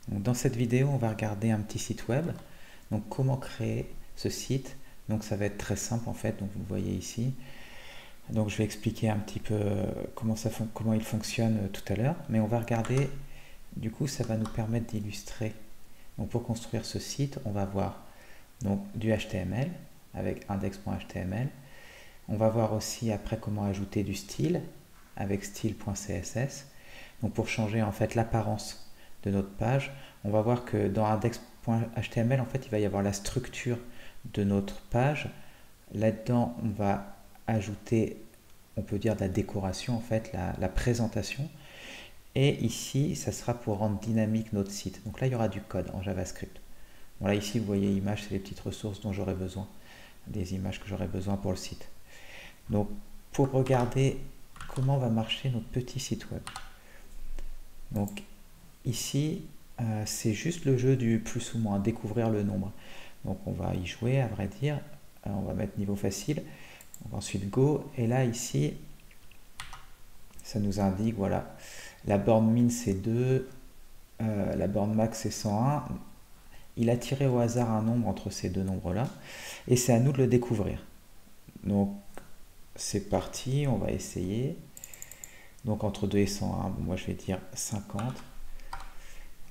Donc, dans cette vidéo, on va regarder un petit site web. Donc comment créer ce site. Donc ça va être très simple en fait, donc vous le voyez ici. Donc je vais expliquer un petit peu comment il fonctionne tout à l'heure, mais on va regarder, du coup ça va nous permettre d'illustrer. Donc pour construire ce site, on va voir donc du HTML avec index.html. On va voir aussi après comment ajouter du style avec style.css. Donc pour changer en fait l'apparence de notre page, on va voir que dans index.html en fait il va y avoir la structure de notre page. Là-dedans on va ajouter, on peut dire, de la décoration en fait, la présentation. Et ici ça sera pour rendre dynamique notre site. Donc là il y aura du code en JavaScript. Bon là ici vous voyez images, c'est les petites ressources dont j'aurai besoin, des images que j'aurai besoin pour le site. Donc pour regarder comment va marcher notre petit site web. Donc ici, c'est juste le jeu du plus ou moins, découvrir le nombre. Donc on va y jouer, à vrai dire. On va mettre niveau facile. Donc ensuite Go. Et là, ici, ça nous indique, voilà, la borne min c'est 2, la borne max c'est 101. Il a tiré au hasard un nombre entre ces deux nombres-là. Et c'est à nous de le découvrir. Donc c'est parti, on va essayer. Donc entre 2 et 101, moi je vais dire 50.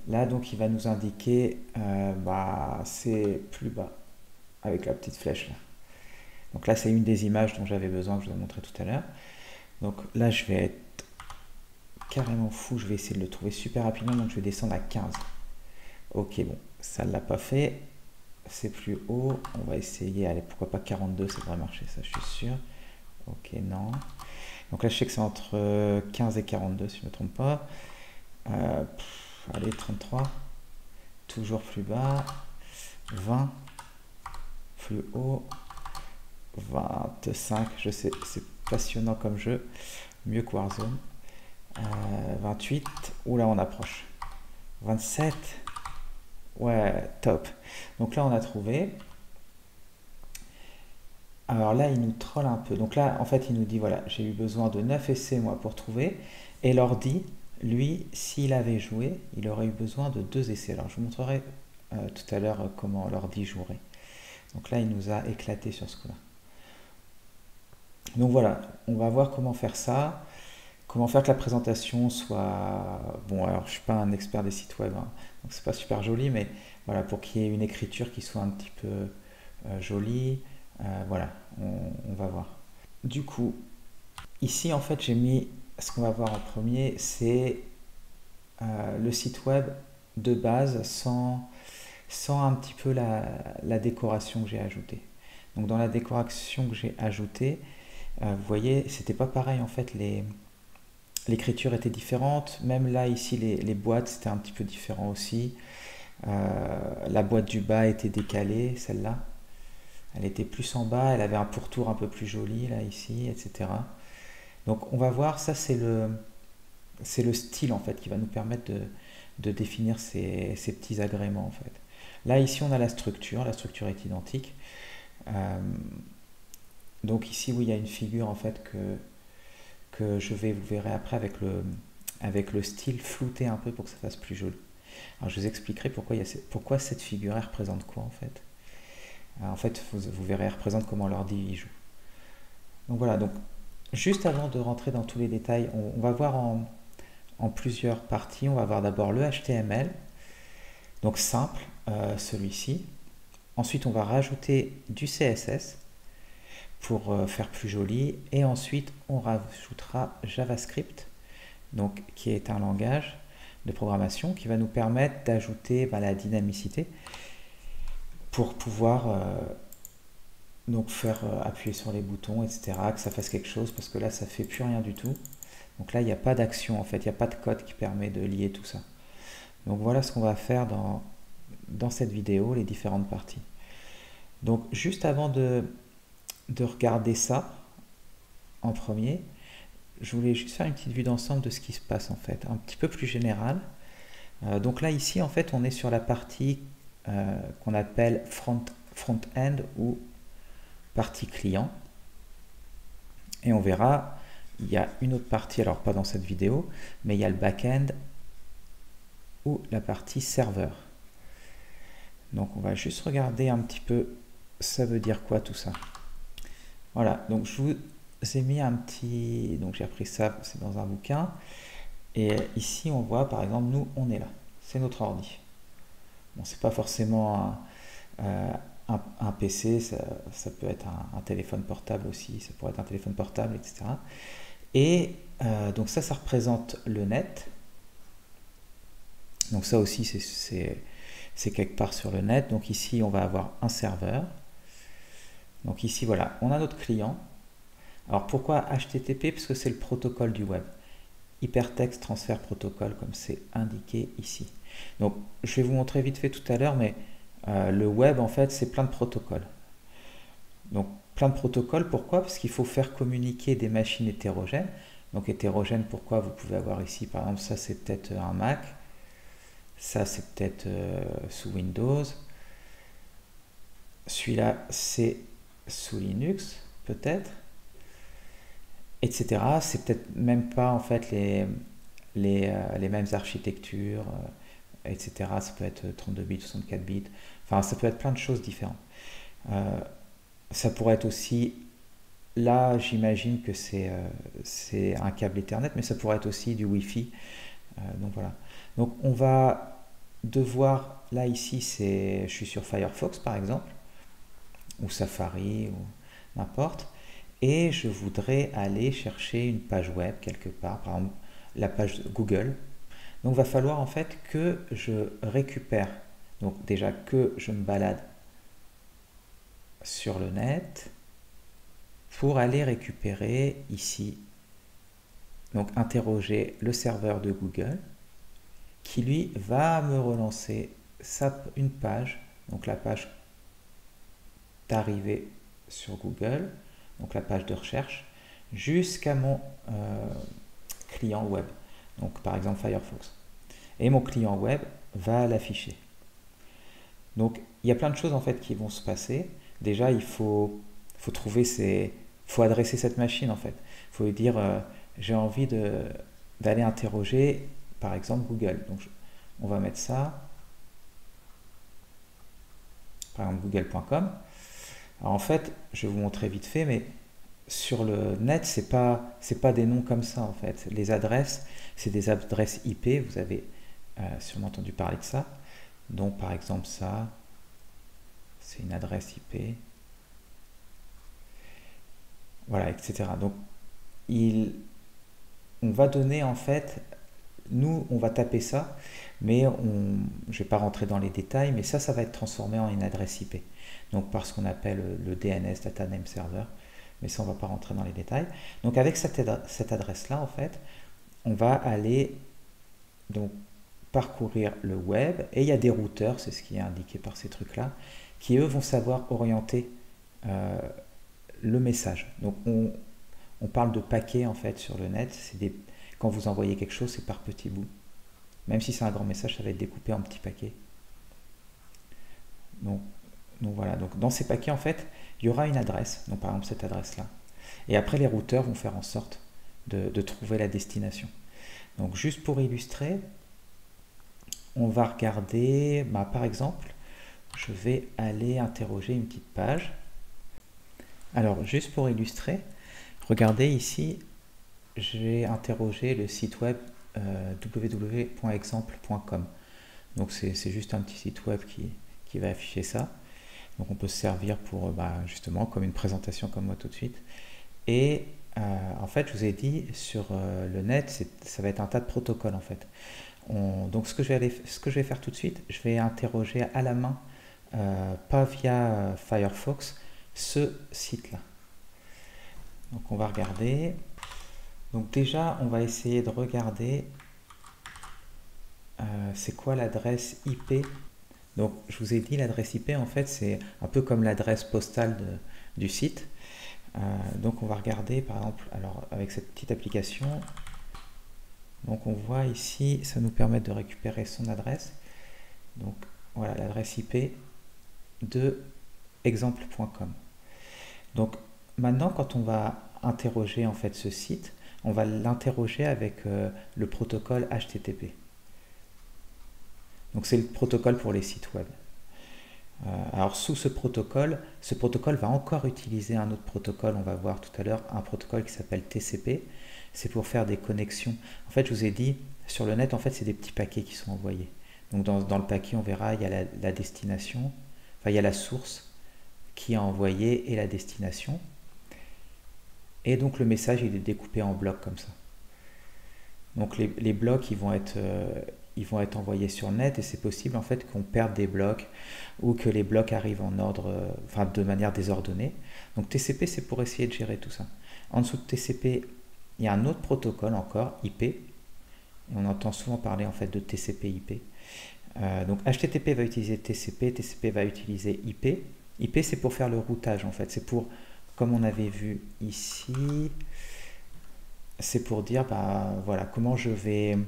Là, donc, il va nous indiquer, c'est plus bas, avec la petite flèche là. Donc là, c'est une des images dont j'avais besoin, que je vous ai montré tout à l'heure. Donc là, je vais être carrément fou, je vais essayer de le trouver super rapidement, donc je vais descendre à 15. Ok, bon, ça ne l'a pas fait, c'est plus haut, on va essayer, allez, pourquoi pas 42, ça devrait marcher, ça, je suis sûr. Ok, non. Donc là, je sais que c'est entre 15 et 42, si je ne me trompe pas. Allez, 33. Toujours plus bas. 20. Plus haut. 25. Je sais, c'est passionnant comme jeu. Mieux que Warzone. 28. Oula, on approche. 27. Ouais, top. Donc là, on a trouvé. Alors là, il nous troll un peu. Donc là, en fait, il nous dit, voilà, j'ai eu besoin de 9 essais, moi, pour trouver. Et l'ordi, lui, s'il avait joué, il aurait eu besoin de 2 essais. Alors, je vous montrerai tout à l'heure comment l'ordi jouerait. Donc là, il nous a éclaté sur ce coup-là. Donc voilà, on va voir comment faire ça. Comment faire que la présentation soit... Bon, alors, je ne suis pas un expert des sites web, hein, donc c'est pas super joli, mais voilà, pour qu'il y ait une écriture qui soit un petit peu jolie. Voilà, on va voir. Du coup, ici en fait j'ai mis, ce qu'on va voir en premier, c'est le site web de base sans un petit peu la décoration que j'ai ajoutée. Donc dans la décoration que j'ai ajoutée, vous voyez, c'était pas pareil en fait, l'écriture était différente. Même là ici les boîtes c'était un petit peu différent aussi. La boîte du bas était décalée, celle-là. Elle était plus en bas, elle avait un pourtour un peu plus joli là ici, etc. Donc on va voir, ça c'est le style en fait qui va nous permettre de définir ces petits agréments en fait. Là ici on a la structure est identique. Euh, donc ici oui il y a une figure en fait que je vais, vous verrez après avec le style flouté un peu pour que ça fasse plus joli. Alors je vous expliquerai pourquoi cette figure elle représente quoi en fait. En fait, vous verrez, elle représente comment l'ordi y joue. Donc voilà, donc juste avant de rentrer dans tous les détails, on va voir en plusieurs parties. On va voir d'abord le HTML, donc simple, celui-ci. Ensuite, on va rajouter du CSS pour faire plus joli. Et ensuite, on rajoutera JavaScript, donc, qui est un langage de programmation qui va nous permettre d'ajouter la dynamicité pour pouvoir donc faire appuyer sur les boutons, etc., que ça fasse quelque chose, parce que là, ça fait plus rien du tout. Donc là, il n'y a pas d'action, en fait, il n'y a pas de code qui permet de lier tout ça. Donc voilà ce qu'on va faire dans cette vidéo, les différentes parties. Donc juste avant de regarder ça en premier, je voulais juste faire une petite vue d'ensemble de ce qui se passe en fait, un petit peu plus général. Donc là ici en fait on est sur la partie qu'on appelle front-end ou partie client. Et on verra, il y a une autre partie, alors pas dans cette vidéo, mais il y a le back-end ou la partie serveur. Donc on va juste regarder un petit peu ça veut dire quoi tout ça. Voilà, donc je vous ai mis un petit... Donc j'ai appris ça, c'est dans un bouquin. Et ici on voit par exemple, nous on est là. C'est notre ordi. Bon, c'est pas forcément un PC, ça peut être un téléphone portable aussi, ça pourrait être un téléphone portable, etc. Et donc ça représente le net. Donc ça aussi, c'est quelque part sur le net. Donc ici, on va avoir un serveur. Donc ici, voilà, on a notre client. Alors pourquoi HTTP? Parce que c'est le protocole du web. Hypertext Transfer Protocol, comme c'est indiqué ici. Donc je vais vous montrer vite fait tout à l'heure, mais le web, en fait, c'est plein de protocoles. Donc plein de protocoles, pourquoi? Parce qu'il faut faire communiquer des machines hétérogènes. Donc hétérogène, pourquoi? Vous pouvez avoir ici, par exemple, ça c'est peut-être un Mac. Ça, c'est peut-être sous Windows. Celui-là, c'est sous Linux, peut-être, etc. C'est peut-être même pas, en fait, les mêmes architectures, etc. Ça peut être 32 bits, 64 bits. Enfin, ça peut être plein de choses différentes. Ça pourrait être aussi... Là, j'imagine que c'est un câble Ethernet, mais ça pourrait être aussi du Wi-Fi. Donc, voilà. Donc, on va devoir, là ici je suis sur Firefox par exemple, ou Safari, ou n'importe, et je voudrais aller chercher une page web quelque part, par exemple la page Google. Donc il va falloir en fait que je récupère, donc déjà que je me balade sur le net pour aller récupérer ici, donc interroger le serveur de Google, qui lui va me relancer une page, donc la page d'arrivée sur Google, donc la page de recherche, jusqu'à mon client web, donc par exemple Firefox. Et mon client web va l'afficher. Donc il y a plein de choses en fait qui vont se passer. Déjà il faut faut adresser cette machine en fait. Il faut lui dire j'ai envie d'aller interroger par exemple Google. Donc on va mettre ça, par exemple google.com. Alors en fait, je vais vous montrer vite fait, mais sur le net, c'est pas des noms comme ça en fait. Les adresses, c'est des adresses IP. Vous avez sûrement entendu parler de ça. Donc par exemple ça, c'est une adresse IP. Voilà, etc. Donc on va donner en fait, nous on va taper ça, mais je ne vais pas rentrer dans les détails, mais ça va être transformé en une adresse IP. Donc par ce qu'on appelle le DNS, Data Name Server, mais ça on ne va pas rentrer dans les détails. Donc avec cette adresse-là, en fait, on va aller donc parcourir le web, et il y a des routeurs, c'est ce qui est indiqué par ces trucs-là, qui eux vont savoir orienter le message. Donc on parle de paquets en fait sur le net, quand vous envoyez quelque chose, c'est par petits bouts. Même si c'est un grand message, ça va être découpé en petits paquets. Donc voilà, donc dans ces paquets en fait, il y aura une adresse, donc par exemple cette adresse-là. Et après les routeurs vont faire en sorte de trouver la destination. Donc juste pour illustrer, on va regarder, par exemple, je vais aller interroger une petite page. Alors juste pour illustrer, regardez ici, j'ai interrogé le site web www.exemple.com. Donc c'est juste un petit site web qui va afficher ça. Donc on peut se servir pour justement comme une présentation comme moi tout de suite. Et en fait je vous ai dit sur le net ça va être un tas de protocoles en fait. Donc ce que je vais faire tout de suite, je vais interroger à la main, pas via Firefox, ce site là. Donc on va regarder. Donc déjà on va essayer de regarder c'est quoi l'adresse IP. Donc je vous ai dit l'adresse IP en fait c'est un peu comme l'adresse postale du site. Donc on va regarder par exemple alors avec cette petite application. Donc on voit ici ça nous permet de récupérer son adresse. Donc voilà l'adresse IP de exemple.com. Donc maintenant quand on va interroger en fait ce site, on va l'interroger avec le protocole HTTP. Donc c'est le protocole pour les sites web. Alors sous ce protocole va encore utiliser un autre protocole, on va voir tout à l'heure, un protocole qui s'appelle TCP. C'est pour faire des connexions. En fait, je vous ai dit, sur le net, en fait, c'est des petits paquets qui sont envoyés. Donc dans le paquet, on verra, il y a la destination, enfin il y a la source qui a envoyé et la destination. Et donc le message, il est découpé en blocs comme ça. Donc les blocs, ils vont être envoyés sur le net et c'est possible en fait qu'on perde des blocs ou que les blocs arrivent en ordre, enfin de manière désordonnée. Donc TCP, c'est pour essayer de gérer tout ça. En dessous de TCP, il y a un autre protocole encore, IP. Et on entend souvent parler en fait de TCP/IP. Donc HTTP va utiliser TCP, TCP va utiliser IP. IP, c'est pour faire le routage en fait. C'est pour, comme on avait vu ici, c'est pour dire bah, voilà, comment je vais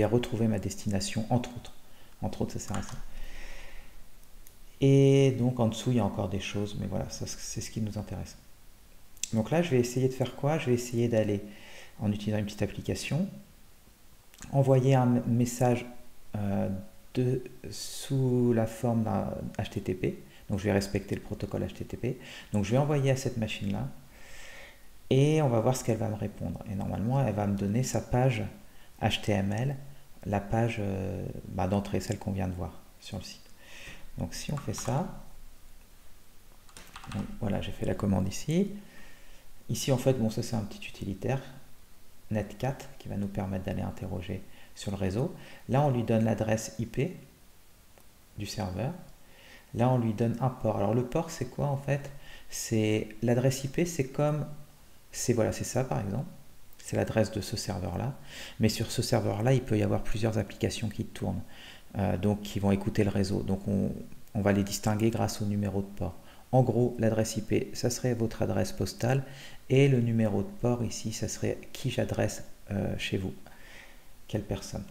retrouver ma destination, entre autres. Entre autres, ça sert à ça. Et donc en dessous, il y a encore des choses, mais voilà, ça, c'est ce qui nous intéresse. Donc là, je vais essayer de faire quoi? Je vais essayer d'aller, en utilisant une petite application, envoyer un message sous la forme d'un HTTP. Donc je vais respecter le protocole HTTP. Donc je vais envoyer à cette machine-là et on va voir ce qu'elle va me répondre. Et normalement, elle va me donner sa page HTML, la page d'entrée, celle qu'on vient de voir sur le site. Donc si on fait ça, donc, voilà, j'ai fait la commande ici. Ici, en fait, bon, ça c'est un petit utilitaire, netcat, qui va nous permettre d'aller interroger sur le réseau. Là, on lui donne l'adresse IP du serveur. Là, on lui donne un port. Alors, le port, c'est quoi en fait? C'est l'adresse IP, c'est comme, voilà, c'est ça par exemple. C'est l'adresse de ce serveur-là. Mais sur ce serveur-là, il peut y avoir plusieurs applications qui tournent, donc qui vont écouter le réseau. Donc, on va les distinguer grâce au numéro de port. En gros, l'adresse IP, ça serait votre adresse postale et le numéro de port ici, ça serait qui j'adresse chez vous, quelle personne.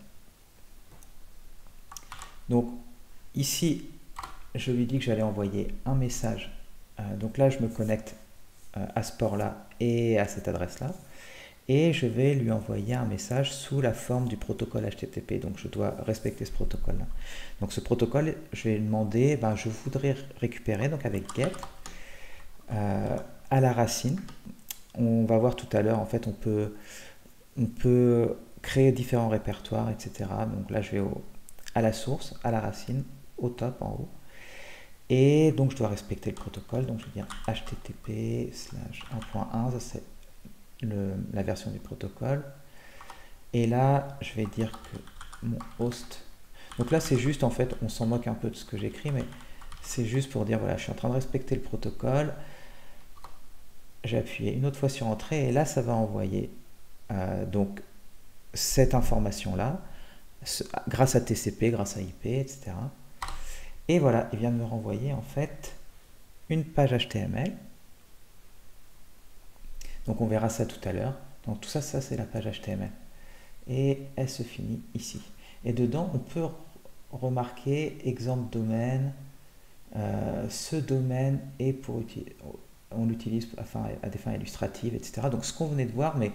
Donc ici, je lui dis que j'allais envoyer un message. Donc là, je me connecte à ce port-là et à cette adresse-là. Et je vais lui envoyer un message sous la forme du protocole HTTP. Donc je dois respecter ce protocole-là. Donc ce protocole, je vais lui demander, je voudrais récupérer, donc avec get, à la racine. On va voir tout à l'heure, en fait, on peut créer différents répertoires, etc. Donc là, je vais à la source, à la racine, au top, en haut. Et donc je dois respecter le protocole. Donc je vais dire http/1.1, ça c'est la version du protocole. Et là, je vais dire que mon host. Donc là, c'est juste, en fait, on s'en moque un peu de ce que j'écris, mais c'est juste pour dire, voilà, je suis en train de respecter le protocole. J'ai appuyé une autre fois sur Entrée, et là, ça va envoyer donc cette information-là, grâce à TCP, grâce à IP, etc. Et voilà, il vient de me renvoyer, en fait, une page HTML. Donc on verra ça tout à l'heure. Donc tout ça, c'est la page HTML. Et elle se finit ici. Et dedans, on peut remarquer exemple domaine. Ce domaine est pour on l'utilise à des fins illustratives, etc. Donc ce qu'on venait de voir, mais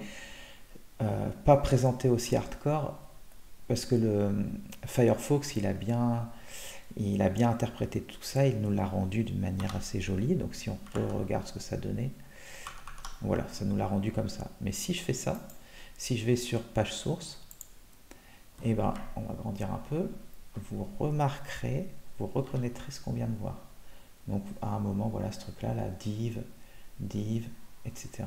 pas présenté aussi hardcore, parce que le Firefox, il a bien interprété tout ça, il nous l'a rendu d'une manière assez jolie. Donc si on regarde ce que ça donnait, voilà, ça nous l'a rendu comme ça. Mais si je fais ça, si je vais sur page source, et on va grandir un peu, vous remarquerez, vous reconnaîtrez ce qu'on vient de voir. Donc à un moment, voilà ce truc-là, la div, etc.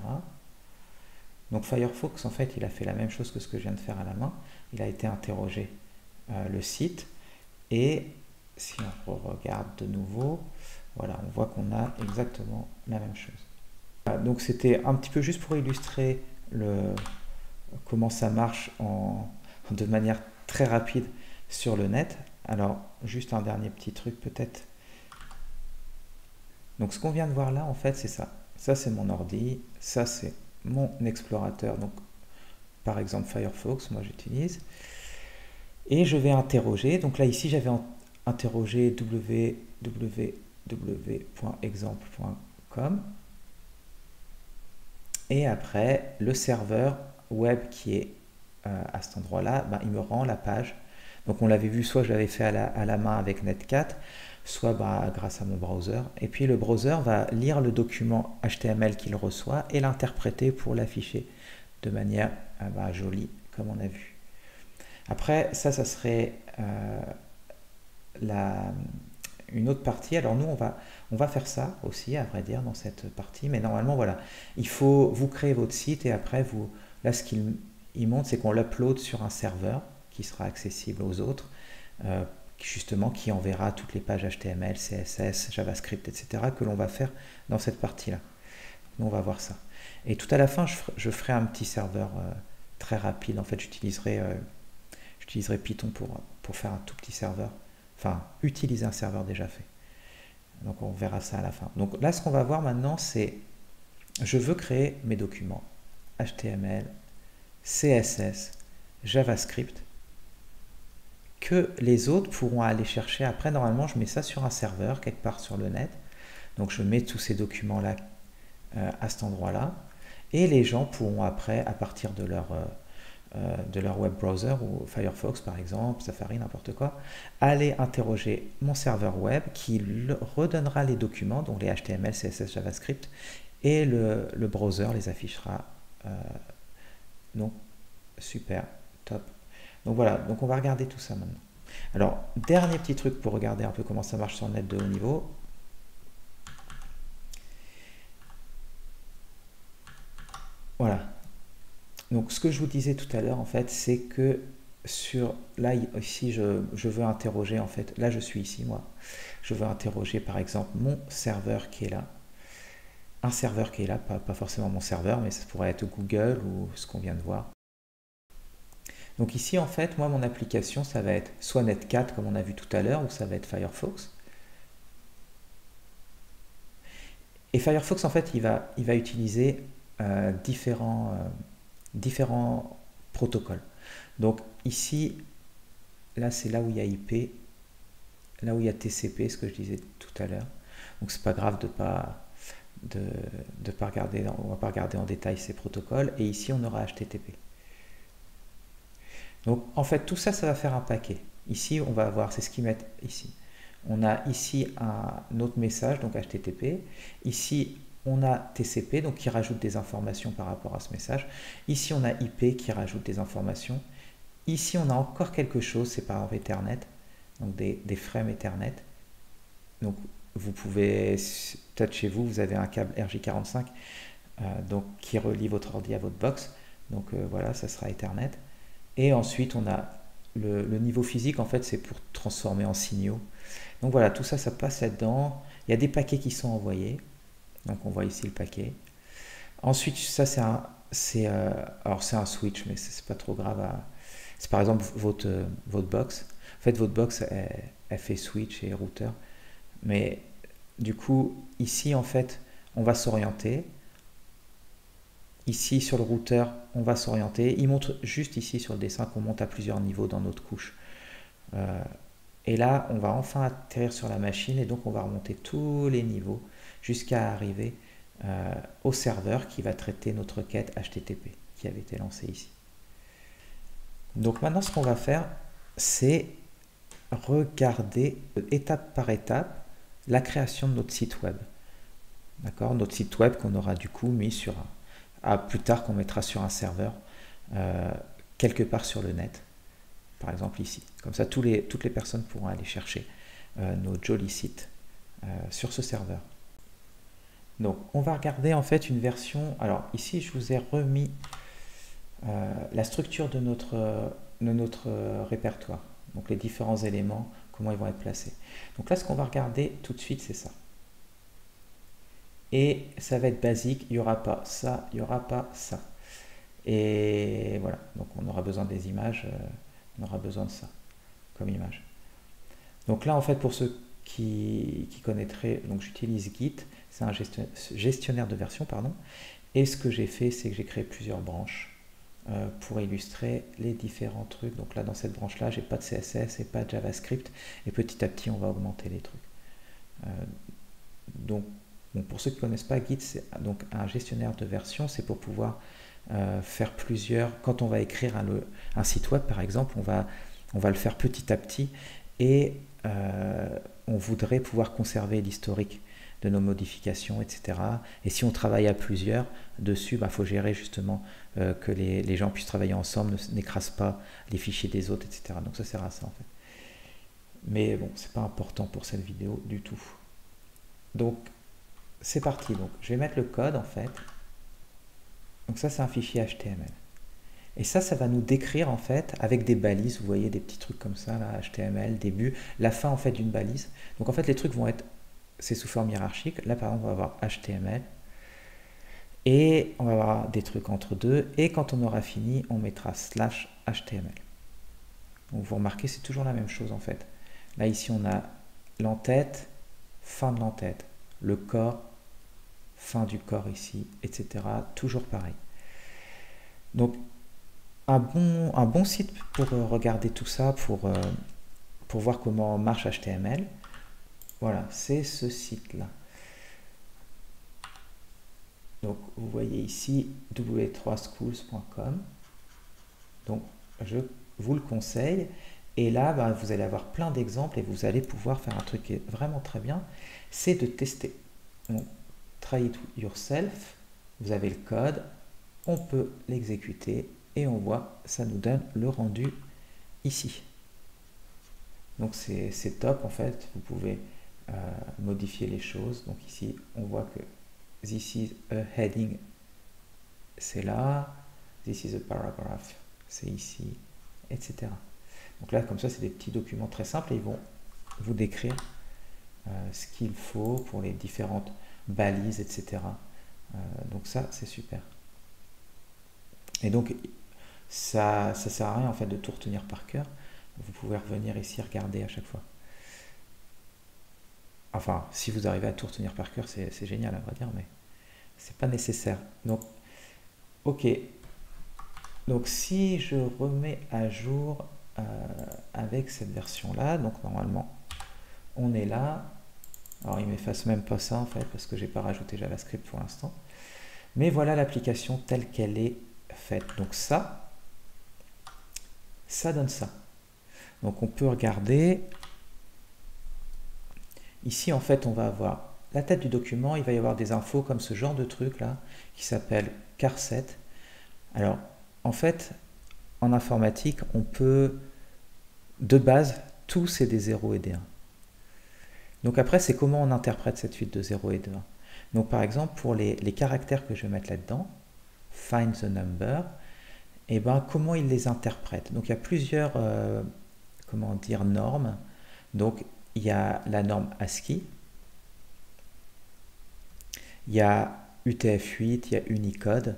Donc Firefox, en fait, il a fait la même chose que ce que je viens de faire à la main. Il a été interrogé le site, et si on regarde de nouveau, voilà, on voit qu'on a exactement la même chose. Donc c'était un petit peu juste pour illustrer comment ça marche de manière très rapide sur le net. Alors, juste un dernier petit truc peut-être. Donc ce qu'on vient de voir là, en fait, c'est ça. Ça, c'est mon ordi. Ça, c'est mon explorateur. Donc, par exemple, Firefox, moi j'utilise. Et je vais interroger. Donc là, ici, j'avais interrogé www.exemple.com. Et après, le serveur web qui est à cet endroit-là, il me rend la page. Donc on l'avait vu, soit je l'avais fait à la main avec Netcat, soit grâce à mon browser. Et puis le browser va lire le document HTML qu'il reçoit et l'interpréter pour l'afficher de manière jolie, comme on a vu. Après, ça serait une autre partie. Alors nous, on va faire ça aussi, à vrai dire, dans cette partie. Mais normalement, voilà, il faut vous créer votre site et après, là, ce qu'il montre, c'est qu'on l'upload sur un serveur qui sera accessible aux autres, justement, qui enverra toutes les pages HTML, CSS, JavaScript, etc., que l'on va faire dans cette partie-là. Nous, on va voir ça. Et tout à la fin, je ferai un petit serveur très rapide. En fait, j'utiliserai Python pour faire un tout petit serveur. Enfin, utiliser un serveur déjà fait. Donc, on verra ça à la fin. Donc là, ce qu'on va voir maintenant, c'est je veux créer mes documents HTML, CSS, JavaScript que les autres pourront aller chercher. Après, normalement, je mets ça sur un serveur quelque part sur le net. Donc, je mets tous ces documents-là à cet endroit-là. Et les gens pourront après, à partir de leur web browser ou Firefox par exemple, Safari, n'importe quoi, aller interroger mon serveur web qui redonnera les documents, donc les HTML, CSS, JavaScript, et le browser les affichera. Donc, super, top. Donc voilà, donc on va regarder tout ça maintenant. Alors, dernier petit truc pour regarder un peu comment ça marche sur le net de haut niveau. Voilà. Donc ce que je vous disais tout à l'heure, en fait, c'est que là, ici, je veux interroger, en fait, là je suis ici, moi. Je veux interroger, par exemple, mon serveur qui est là. Un serveur qui est là, pas forcément mon serveur, mais ça pourrait être Google ou ce qu'on vient de voir. Donc ici, en fait, moi, mon application, ça va être soit Netcat, comme on a vu tout à l'heure, ou ça va être Firefox. Et Firefox, en fait, il va utiliser différents protocoles. Donc ici, là, c'est là où il y a IP, là où il y a TCP, ce que je disais tout à l'heure. Donc c'est pas grave de pas regarder, on va pas regarder en détail ces protocoles. Et ici, on aura HTTP. Donc en fait, tout ça, ça va faire un paquet. Ici, on va avoir, c'est ce qu'ils mettent ici. On a ici un autre message, donc HTTP. Ici, on a TCP, donc qui rajoute des informations par rapport à ce message. Ici, on a IP qui rajoute des informations. Ici, on a encore quelque chose, c'est par exemple Ethernet, donc des frames Ethernet. Donc vous pouvez, peut-être chez vous, vous avez un câble RJ45 donc, qui relie votre ordi à votre box. Donc voilà, ça sera Ethernet. Et ensuite, on a le niveau physique, en fait, c'est pour transformer en signaux. Donc voilà, tout ça, ça passe là-dedans. Il y a des paquets qui sont envoyés. Donc on voit ici le paquet. Ensuite, ça, alors c'est un switch, mais c'est pas trop grave. C'est par exemple votre box. En fait, votre box, elle fait switch et routeur. Mais du coup, ici, en fait, on va s'orienter. Ici, sur le routeur, on va s'orienter. Il montre juste ici sur le dessin qu'on monte à plusieurs niveaux dans notre couche. Et là, on va enfin atterrir sur la machine et donc on va remonter tous les niveaux jusqu'à arriver au serveur qui va traiter notre requête HTTP qui avait été lancée ici. Donc maintenant, ce qu'on va faire, c'est regarder étape par étape la création de notre site web. D'accord, notre site web qu'on aura du coup mis sur plus tard qu'on mettra sur un serveur quelque part sur le net, par exemple ici. Comme ça, toutes les personnes pourront aller chercher nos jolis sites sur ce serveur. Donc, on va regarder en fait une version. Alors ici, je vous ai remis la structure de notre répertoire. Donc les différents éléments, comment ils vont être placés. Donc là, ce qu'on va regarder tout de suite, c'est ça. Et ça va être basique, il n'y aura pas ça, il n'y aura pas ça. Et voilà, donc on aura besoin des images, on aura besoin de ça comme image. Donc là, en fait, pour ceux qui connaîtraient, donc j'utilise Git, c'est un gestionnaire de version, pardon. Et ce que j'ai fait, c'est que j'ai créé plusieurs branches pour illustrer les différents trucs. Donc là, dans cette branche-là, j'ai pas de CSS et pas de JavaScript. Et petit à petit, on va augmenter les trucs. Donc, bon, pour ceux qui ne connaissent pas, Git, c'est donc un gestionnaire de version. C'est pour pouvoir faire plusieurs. Quand on va écrire un site web, par exemple, on va On va le faire petit à petit et on voudrait pouvoir conserver l'historique de nos modifications, etc. Et si on travaille à plusieurs dessus, il faut gérer justement que les gens puissent travailler ensemble, n'écrasent pas les fichiers des autres, etc. Donc ça sert à ça en fait. Mais bon, c'est pas important pour cette vidéo du tout. Donc c'est parti. Donc je vais mettre le code en fait. Donc ça c'est un fichier HTML. Et ça va nous décrire en fait avec des balises, vous voyez des petits trucs comme ça, là, HTML, début, la fin en fait d'une balise. Donc en fait les trucs vont être, c'est sous forme hiérarchique. Là par exemple on va avoir HTML et on va avoir des trucs entre deux et quand on aura fini on mettra /HTML. Donc vous remarquez c'est toujours la même chose en fait. Là ici on a l'entête, fin de l'entête, le corps, fin du corps ici, etc. Toujours pareil. Donc un bon site pour regarder tout ça, pour voir comment marche HTML, voilà, c'est ce site-là. Donc, vous voyez ici w3schools.com. Donc, je vous le conseille. Et là, vous allez avoir plein d'exemples et vous allez pouvoir faire un truc qui est vraiment très bien, c'est de tester. Donc, try it yourself, vous avez le code, on peut l'exécuter. Et on voit, ça nous donne le rendu ici. Donc c'est top en fait, vous pouvez modifier les choses. Donc ici, on voit que this is a heading, c'est là, this is a paragraph, c'est ici, etc. Donc là, comme ça, c'est des petits documents très simples et ils vont vous décrire ce qu'il faut pour les différentes balises, etc. Donc ça, c'est super. Et donc, ça ne sert à rien en fait de tout retenir par cœur. Vous pouvez revenir ici regarder à chaque fois. Enfin, si vous arrivez à tout retenir par cœur, c'est génial à vrai dire, mais c'est pas nécessaire. Donc, ok. Donc si je remets à jour avec cette version-là, donc normalement, on est là. Alors il m'efface même pas ça en fait, parce que j'ai pas rajouté JavaScript pour l'instant. Mais voilà l'application telle qu'elle est faite. Donc ça donne ça. Donc on peut regarder. Ici en fait on va avoir la tête du document, il va y avoir des infos comme ce genre de truc là, qui s'appelle charset. Alors en fait, en informatique, on peut, de base, tout c'est des 0 et des 1. Donc après c'est comment on interprète cette suite de 0 et de 1. Donc par exemple pour les caractères que je vais mettre là-dedans, find the number, et comment il les interprète. Donc il y a plusieurs comment dire, normes. Donc il y a la norme ASCII, il y a UTF-8, il y a Unicode.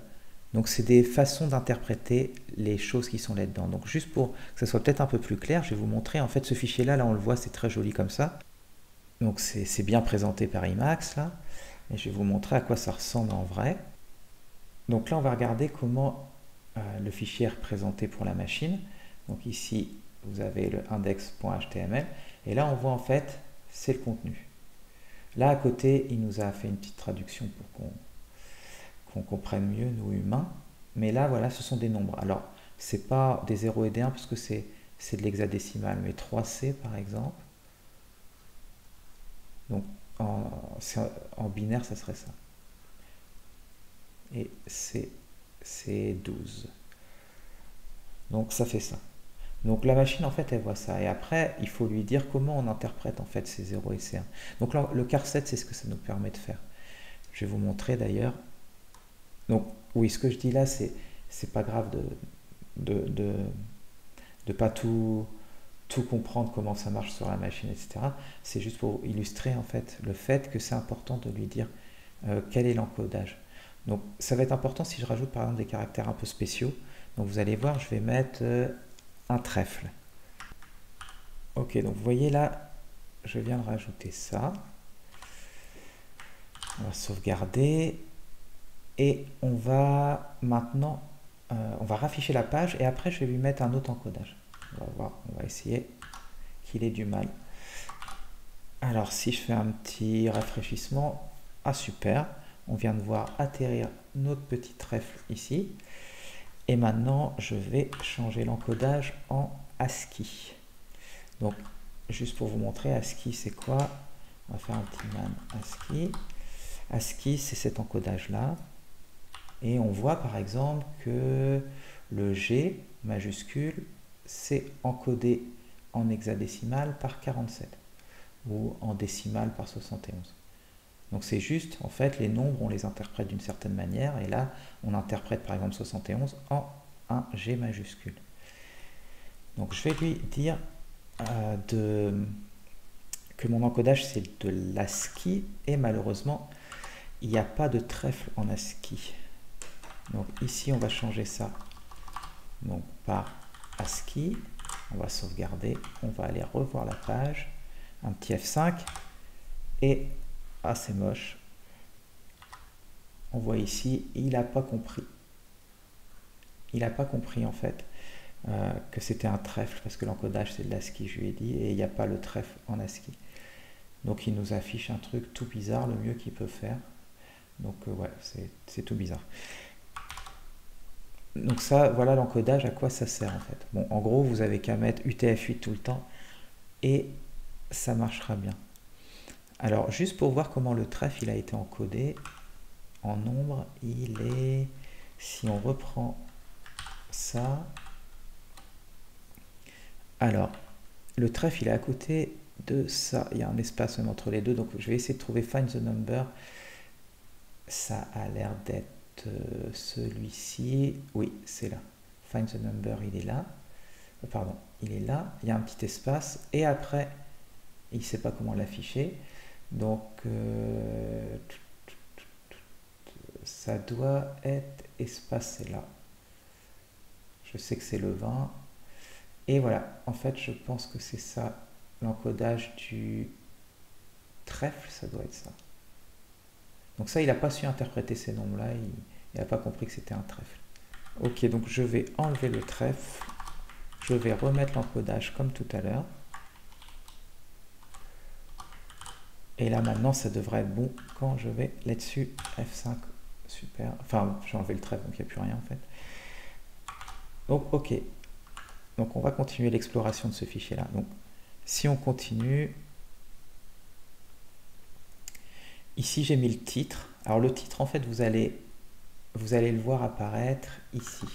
Donc c'est des façons d'interpréter les choses qui sont là-dedans. Donc juste pour que ça soit peut-être un peu plus clair, je vais vous montrer en fait ce fichier-là, là on le voit, c'est très joli comme ça. Donc c'est bien présenté par Emacs là. Et je vais vous montrer à quoi ça ressemble en vrai. Donc là on va regarder comment le fichier est représenté pour la machine. Donc ici vous avez le index.html et là on voit en fait c'est le contenu. Là à côté il nous a fait une petite traduction pour qu'on comprenne mieux nous humains, mais là voilà ce sont des nombres. Alors c'est pas des 0 et des 1 parce que c'est de l'hexadécimal, mais 3C par exemple. Donc en binaire ça serait ça. Et c'est 12. Donc ça fait ça. Donc la machine en fait elle voit ça et après il faut lui dire comment on interprète en fait ces 0 et ces 1. Donc là, le charset c'est ce que ça nous permet de faire. Je vais vous montrer d'ailleurs. Donc oui, ce que je dis là c'est pas grave de pas tout comprendre comment ça marche sur la machine, etc. C'est juste pour illustrer en fait le fait que c'est important de lui dire quel est l'encodage. Donc ça va être important si je rajoute par exemple des caractères un peu spéciaux. Donc vous allez voir, je vais mettre un trèfle. Ok, donc vous voyez là, je viens de rajouter ça. On va sauvegarder. Et on va maintenant, on va rafficher la page et après je vais lui mettre un autre encodage. On va voir, on va essayer qu'il ait du mal. Alors si je fais un petit rafraîchissement, ah super, on vient de voir atterrir notre petit trèfle ici. Et maintenant je vais changer l'encodage en ASCII. Donc, juste pour vous montrer, ASCII c'est quoi? On va faire un petit man ASCII. ASCII, c'est cet encodage-là. Et on voit par exemple que le G majuscule, c'est encodé en hexadécimal par 47 ou en décimal par 71. Donc c'est juste, en fait, les nombres, on les interprète d'une certaine manière. Et là, on interprète par exemple 71 en un G majuscule. Donc je vais lui dire que mon encodage c'est de l'ASCII et malheureusement il n'y a pas de trèfle en ASCII. Donc ici on va changer ça donc, par ASCII. On va sauvegarder, on va aller revoir la page, un petit F5 et c'est moche. On voit ici, il n'a pas compris. Il n'a pas compris en fait que c'était un trèfle parce que l'encodage c'est de l'ASCII, je lui ai dit, et il n'y a pas le trèfle en ASCII. Donc il nous affiche un truc tout bizarre, le mieux qu'il peut faire. Donc ouais, c'est tout bizarre. Donc ça, voilà l'encodage, à quoi ça sert en fait. Bon, en gros, vous avez qu'à mettre UTF-8 tout le temps et ça marchera bien. Alors, juste pour voir comment le trèfle il a été encodé, en nombre, il est, si on reprend ça, alors, le trèfle il est à côté de ça, il y a un espace même entre les deux, donc je vais essayer de trouver Find the Number, ça a l'air d'être celui-ci, oui, c'est là, Find the Number, il est là, pardon, il est là, il y a un petit espace, et après, il ne sait pas comment l'afficher, donc ça doit être espacé là, je sais que c'est le 20, et voilà, en fait je pense que c'est ça, l'encodage du trèfle, ça doit être ça. Donc ça, il n'a pas su interpréter ces nombres-là, il n'a pas compris que c'était un trèfle. Ok, donc je vais enlever le trèfle, je vais remettre l'encodage comme tout à l'heure. Et là maintenant, ça devrait être bon quand je vais là-dessus, F5, super. Enfin, j'ai enlevé le trèfle, donc il n'y a plus rien en fait. Donc ok, donc on va continuer l'exploration de ce fichier-là. Donc si on continue, ici j'ai mis le titre. Alors le titre, en fait, vous allez le voir apparaître ici.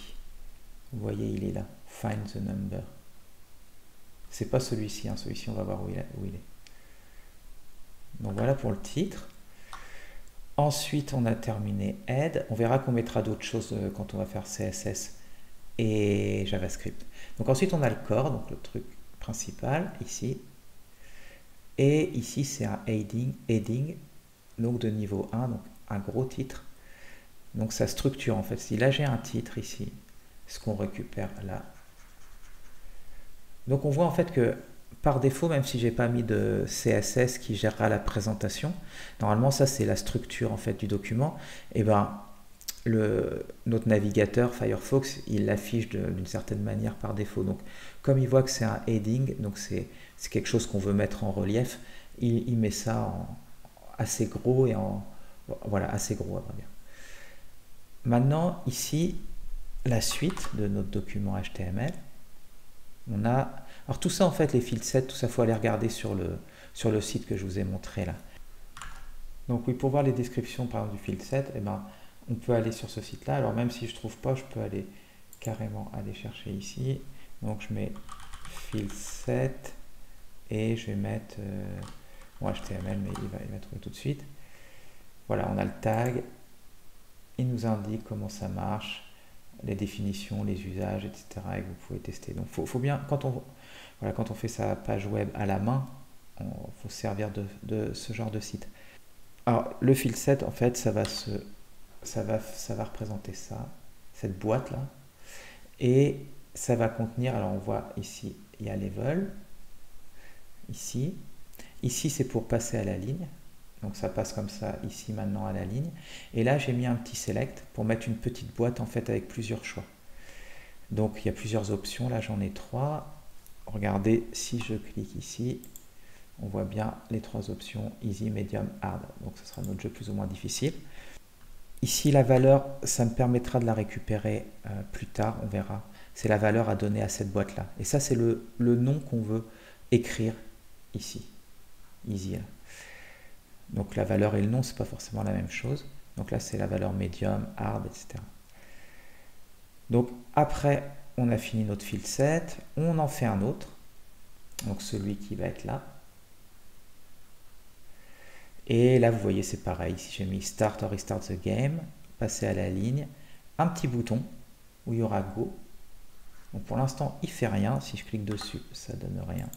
Vous voyez, il est là. Find the number. C'est pas celui-ci, hein. Celui-ci, on va voir où il est. Donc voilà pour le titre. Ensuite, on a terminé Head. On verra qu'on mettra d'autres choses quand on va faire CSS et JavaScript. Donc ensuite, on a le core, donc le truc principal ici. Et ici, c'est un heading, donc de niveau 1, donc un gros titre. Donc ça structure en fait. Si là j'ai un titre ici, ce qu'on récupère là. Donc on voit en fait que par défaut, même si j'ai pas mis de CSS qui gérera la présentation, normalement ça c'est la structure en fait du document. Et ben notre navigateur Firefox il l'affiche d'une certaine manière par défaut. Donc comme il voit que c'est un heading, donc c'est quelque chose qu'on veut mettre en relief, il met ça en assez gros et voilà, assez gros à vrai dire. Maintenant, ici, la suite de notre document HTML, on a... Alors tout ça, en fait, les field sets, tout ça, il faut aller regarder sur le site que je vous ai montré là. Donc oui, pour voir les descriptions, par exemple, du field set, eh ben, on peut aller sur ce site-là. Alors même si je ne trouve pas, je peux aller carrément aller chercher ici. Donc je mets field set et je vais mettre mon HTML, mais il va trouver tout de suite. Voilà, on a le tag. Il nous indique comment ça marche, les définitions, les usages, etc. et que vous pouvez tester. Donc, faut bien, quand on fait sa page web à la main, il faut se servir de ce genre de site. Alors, le field set, en fait, ça va représenter ça, cette boîte-là. Et ça va contenir, alors on voit ici, il y a level, ici. Ici, c'est pour passer à la ligne. Donc ça passe comme ça ici maintenant à la ligne. Et là j'ai mis un petit select pour mettre une petite boîte en fait avec plusieurs choix. Donc il y a plusieurs options, là j'en ai 3. Regardez, si je clique ici, on voit bien les 3 options, easy, medium, hard. Donc ce sera notre jeu plus ou moins difficile. Ici la valeur, ça me permettra de la récupérer plus tard, on verra c'est la valeur à donner à cette boîte-là. Et ça, c'est le nom qu'on veut écrire ici, easy. Donc la valeur et le nom, c'est pas forcément la même chose. Donc là, c'est la valeur medium, hard, etc. Donc après, on a fini notre field set, on en fait un autre, donc celui qui va être là. Et là, vous voyez, c'est pareil. Ici, j'ai mis Start or Restart the Game, passer à la ligne, un petit bouton où il y aura Go. Donc pour l'instant, il ne fait rien. Si je clique dessus, ça ne donne rien.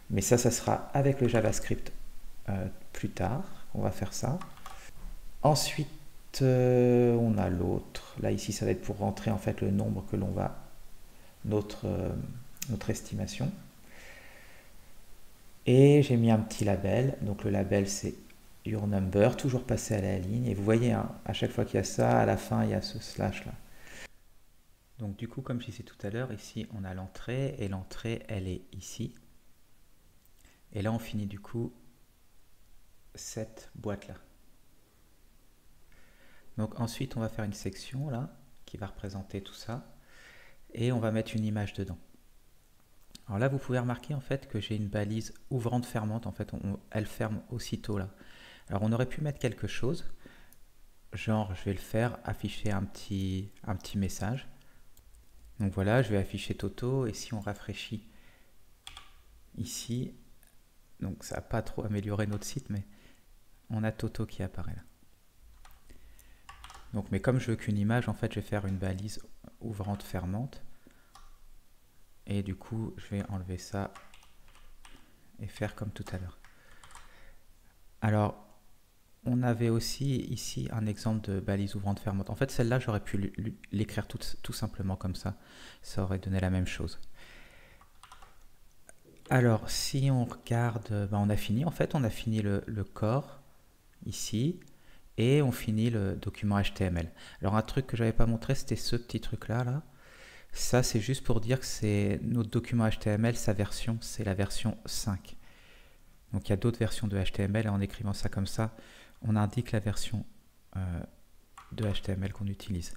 Mais ça sera avec le JavaScript plus tard. On va faire ça. Ensuite, on a l'autre. Là, ici, ça va être pour rentrer en fait le nombre que l'on va, notre estimation. Et j'ai mis un petit label. Donc le label, c'est Your Number, toujours passer à la ligne. Et vous voyez, hein, à chaque fois qu'il y a ça, à la fin, il y a ce slash là. Donc du coup, comme je disais tout à l'heure, ici, on a l'entrée. Et l'entrée, elle est ici. Et là, on finit du coup cette boîte-là. Donc ensuite, on va faire une section là, qui va représenter tout ça. Et on va mettre une image dedans. Alors là, vous pouvez remarquer en fait que j'ai une balise ouvrante-fermante. En fait, elle ferme aussitôt là. Alors on aurait pu mettre quelque chose. Genre, je vais le faire afficher un petit message. Donc voilà, je vais afficher Toto. Et si on rafraîchit ici, donc ça n'a pas trop amélioré notre site, mais on a Toto qui apparaît là. Donc, mais comme je veux qu'une image, en fait, je vais faire une balise ouvrante-fermante. Et du coup, je vais enlever ça et faire comme tout à l'heure. Alors, on avait aussi ici un exemple de balise ouvrante-fermante. En fait, celle-là, j'aurais pu l'écrire tout simplement comme ça. Ça aurait donné la même chose. Alors, si on regarde, on a fini. En fait, on a fini le corps ici. Et on finit le document HTML. Alors, un truc que je n'avais pas montré, c'était ce petit truc-là. Là. Ça, c'est juste pour dire que c'est notre document HTML, sa version, c'est la version 5. Donc, il y a d'autres versions de HTML. Et en écrivant ça comme ça, on indique la version de HTML qu'on utilise.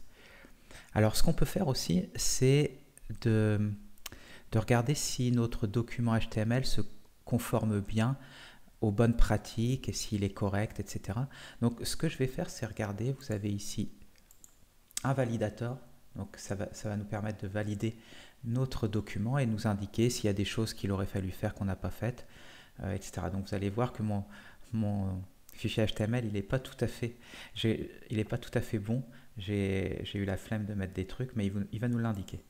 Alors, ce qu'on peut faire aussi, c'est de regarder si notre document HTML se conforme bien aux bonnes pratiques et s'il est correct, etc. Donc, ce que je vais faire, c'est regarder. Vous avez ici un validator. Donc, ça va nous permettre de valider notre document et nous indiquer s'il y a des choses qu'il aurait fallu faire qu'on n'a pas faites, etc. Donc, vous allez voir que mon fichier HTML, il n'est pas tout à fait bon. J'ai eu la flemme de mettre des trucs, mais il va nous l'indiquer.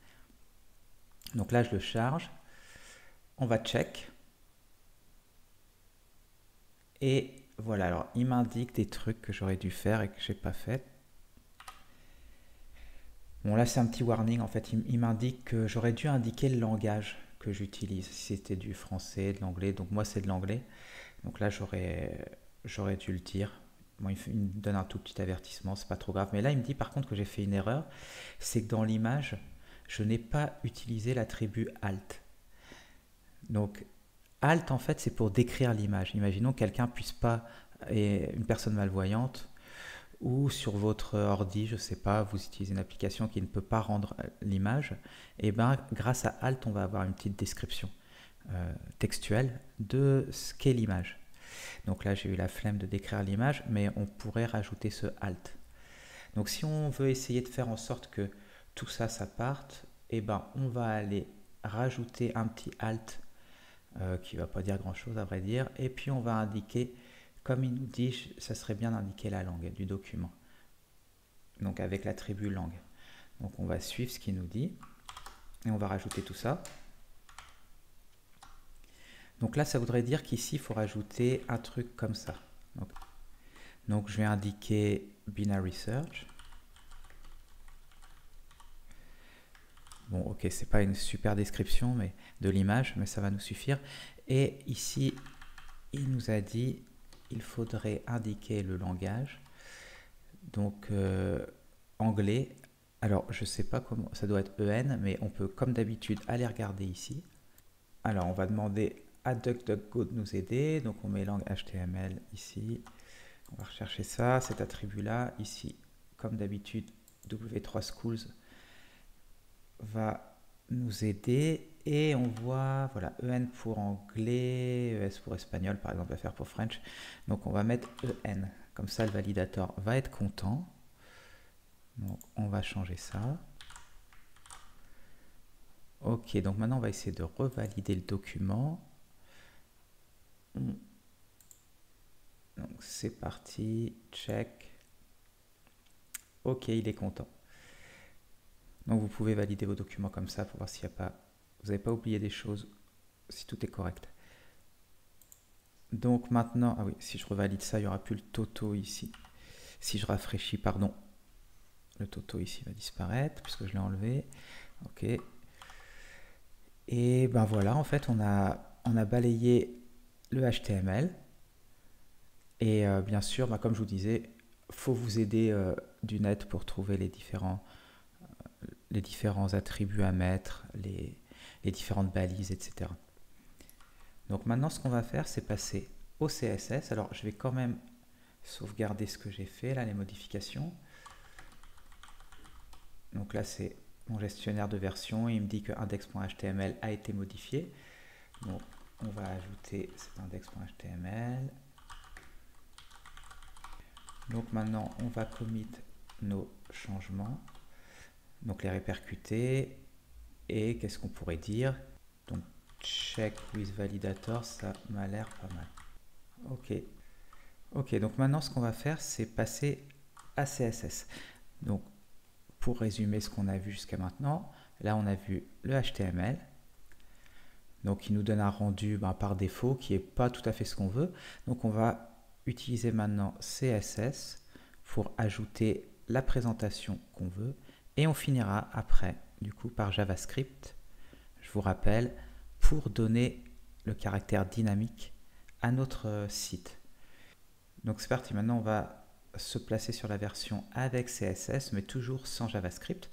Donc là, je le charge. On va check. Et voilà, alors il m'indique des trucs que j'aurais dû faire et que je n'ai pas fait. Bon, là, c'est un petit warning. En fait, il m'indique que j'aurais dû indiquer le langage que j'utilise. Si c'était du français, de l'anglais. Donc moi, c'est de l'anglais. Donc là, j'aurais dû le dire. Bon, il me donne un tout petit avertissement, c'est pas trop grave. Mais là, il me dit par contre que j'ai fait une erreur. C'est que dans l'image, je n'ai pas utilisé l'attribut alt. Donc, alt, en fait, c'est pour décrire l'image. Imaginons que quelqu'un puisse pas, et une personne malvoyante, ou sur votre ordi, je ne sais pas, vous utilisez une application qui ne peut pas rendre l'image, et bien grâce à alt, on va avoir une petite description textuelle de ce qu'est l'image. Donc là, j'ai eu la flemme de décrire l'image, mais on pourrait rajouter ce alt. Donc si on veut essayer de faire en sorte que tout ça, ça parte, et ben on va aller rajouter un petit alt qui ne va pas dire grand chose à vrai dire, et puis on va indiquer, comme il nous dit, ça serait bien d'indiquer la langue du document, donc avec l'attribut langue. Donc on va suivre ce qu'il nous dit, et on va rajouter tout ça. Donc là, ça voudrait dire qu'ici, il faut rajouter un truc comme ça. Donc je vais indiquer binary search. Bon, ok, c'est pas une super description de l'image, mais ça va nous suffire. Et ici, il nous a dit il faudrait indiquer le langage. Donc, anglais. Alors, je sais pas comment, ça doit être EN, mais on peut, comme d'habitude, aller regarder ici. Alors, on va demander à DuckDuckGo de nous aider. Donc, on met langue HTML ici. On va rechercher ça, cet attribut-là. Ici, comme d'habitude, W3Schools. va nous aider et on voit, voilà, EN pour anglais, ES pour espagnol, par exemple, FR pour French. Donc on va mettre EN. Comme ça, le validateur va être content. Donc on va changer ça. Ok, donc maintenant on va essayer de revalider le document. Donc c'est parti, check. Ok, il est content. Donc vous pouvez valider vos documents comme ça pour voir s'il n'y a pas, vous n'avez pas oublié des choses, si tout est correct. Donc maintenant, ah oui, si je revalide ça, il n'y aura plus le toto ici. Si je rafraîchis, pardon, le toto ici va disparaître puisque je l'ai enlevé. Ok. Et ben voilà, en fait, on a balayé le HTML. Et bien sûr, ben, comme je vous disais, faut vous aider du net pour trouver les différents attributs à mettre, les différentes balises, etc. Donc maintenant, ce qu'on va faire, c'est passer au CSS. Alors, je vais quand même sauvegarder ce que j'ai fait, là, les modifications. Donc là, c'est mon gestionnaire de version. Il me dit que index.html a été modifié. Donc, on va ajouter cet index.html. Donc maintenant, on va commit nos changements. Donc les répercuter. Et qu'est-ce qu'on pourrait dire? Donc check with validator, ça m'a l'air pas mal. Ok. Ok, donc maintenant ce qu'on va faire, c'est passer à CSS. Donc pour résumer ce qu'on a vu jusqu'à maintenant, là on a vu le HTML. Donc il nous donne un rendu par défaut qui n'est pas tout à fait ce qu'on veut. Donc on va utiliser maintenant CSS pour ajouter la présentation qu'on veut. Et on finira après, du coup, par JavaScript, je vous rappelle, pour donner le caractère dynamique à notre site. Donc c'est parti, maintenant on va se placer sur la version avec CSS, mais toujours sans JavaScript.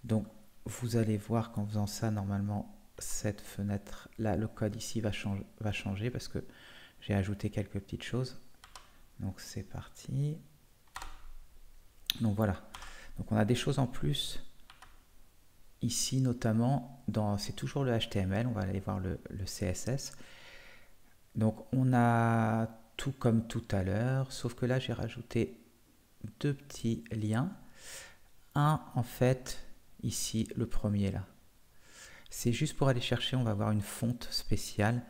Donc vous allez voir qu'en faisant ça, normalement, cette fenêtre là, le code ici va changer parce que j'ai ajouté quelques petites choses. Donc c'est parti. Donc voilà. Donc on a des choses en plus ici, notamment c'est toujours le HTML. On va aller voir le CSS. Donc on a tout comme tout à l'heure, sauf que là j'ai rajouté deux petits liens. Un en fait ici, le premier là. C'est juste pour aller chercher, on va avoir une fonte spéciale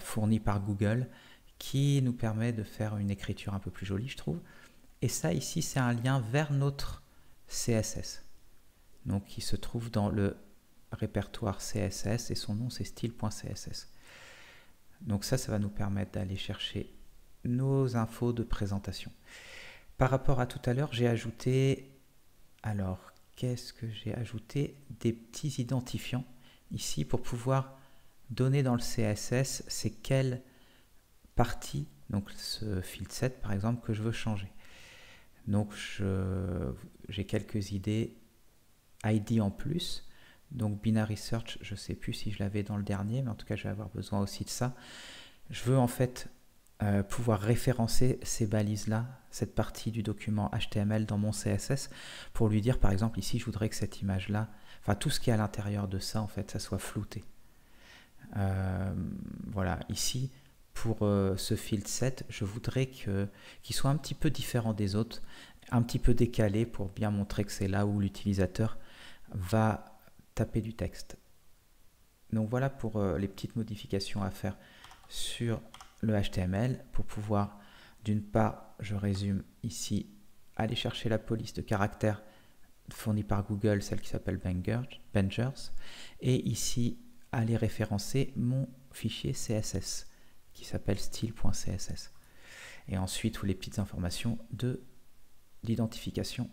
fournie par Google qui nous permet de faire une écriture un peu plus jolie, je trouve. Et ça ici, c'est un lien vers notre CSS. Donc qui se trouve dans le répertoire CSS et son nom c'est style.css. Donc ça va nous permettre d'aller chercher nos infos de présentation. Par rapport à tout à l'heure, j'ai ajouté, alors qu'est-ce que j'ai ajouté? Des petits identifiants ici pour pouvoir donner dans le CSS c'est quelle partie, donc ce field set par exemple, que je veux changer. Donc j'ai quelques idées ID en plus. Donc binary search, je ne sais plus si je l'avais dans le dernier, mais en tout cas je vais avoir besoin aussi de ça. Je veux en fait pouvoir référencer ces balises-là, cette partie du document HTML dans mon CSS, pour lui dire par exemple ici je voudrais que cette image-là, enfin tout ce qui est à l'intérieur de ça en fait, ça soit flouté. Voilà, ici pour ce field set, je voudrais qu'il soit un petit peu différent des autres, un petit peu décalé pour bien montrer que c'est là où l'utilisateur va taper du texte. Donc voilà pour les petites modifications à faire sur le HTML pour pouvoir, d'une part, je résume ici, aller chercher la police de caractères fournie par Google, celle qui s'appelle Bangers, et ici, aller référencer mon fichier CSS qui s'appelle style.css. Et ensuite, tous les petites informations de l'identification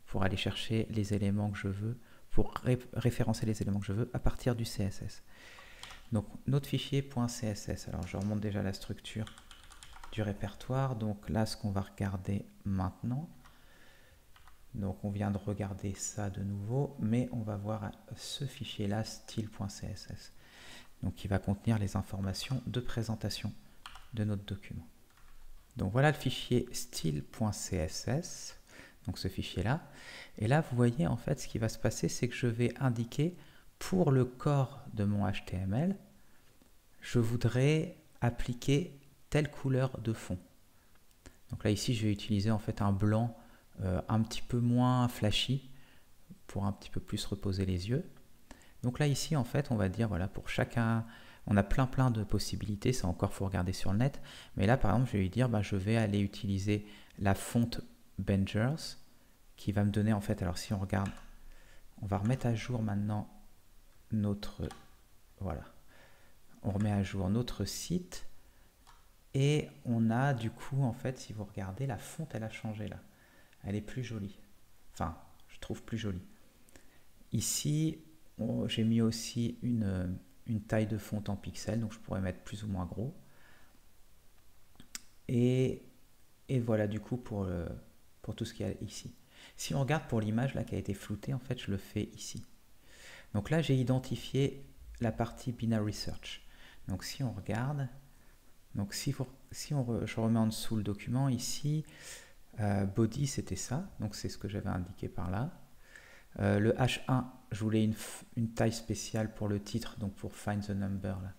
pour aller chercher les éléments que je veux, pour référencer les éléments que je veux à partir du CSS. Donc notre fichier .css, alors je remonte déjà la structure du répertoire. Donc là, ce qu'on va regarder maintenant, donc on vient de regarder ça de nouveau, mais on va voir ce fichier-là, style.css, donc qui va contenir les informations de présentation de notre document. Donc voilà le fichier style.css. donc ce fichier-là. Et là, vous voyez, en fait, ce qui va se passer, c'est que je vais indiquer pour le corps de mon HTML, je voudrais appliquer telle couleur de fond. Donc là, ici, je vais utiliser en fait un blanc un petit peu moins flashy pour un petit peu plus reposer les yeux. Donc là, ici, en fait, on va dire, voilà, pour chacun, on a plein de possibilités, ça encore, il faut regarder sur le net. Mais là, par exemple, je vais lui dire, je vais aller utiliser la fonte Bengers, qui va me donner, en fait, alors si on regarde, on va remettre à jour maintenant notre, voilà, on remet à jour notre site, et on a du coup, en fait, si vous regardez, la fonte, elle a changé là. Elle est plus jolie. Enfin, je trouve plus jolie. Ici, j'ai mis aussi une taille de fonte en pixels, donc je pourrais mettre plus ou moins gros. Et voilà du coup pour tout ce qu'il y a ici. Si on regarde pour l'image là qui a été floutée, en fait je le fais ici. Donc là j'ai identifié la partie binary search. Donc si on regarde, donc je remets en dessous le document ici, body c'était ça, donc c'est ce que j'avais indiqué par là. Le H1, je voulais une taille spéciale pour le titre, donc pour find the number là.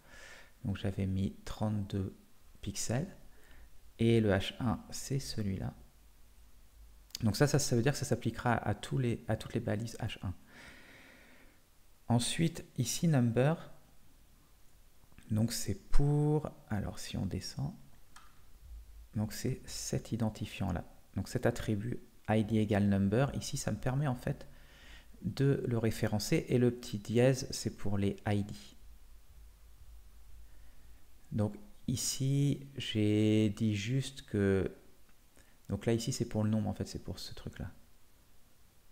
Donc j'avais mis 32 pixels. Et le H1, c'est celui-là. Donc ça veut dire que ça s'appliquera à toutes les balises H1. Ensuite, ici, number, donc c'est pour, alors si on descend, donc c'est cet identifiant-là. Donc cet attribut ID égale number, ici, ça me permet en fait de le référencer. Et le petit dièse, c'est pour les ID. Donc ici, j'ai dit juste que... Donc là, ici, c'est pour le nombre, en fait, c'est pour ce truc-là.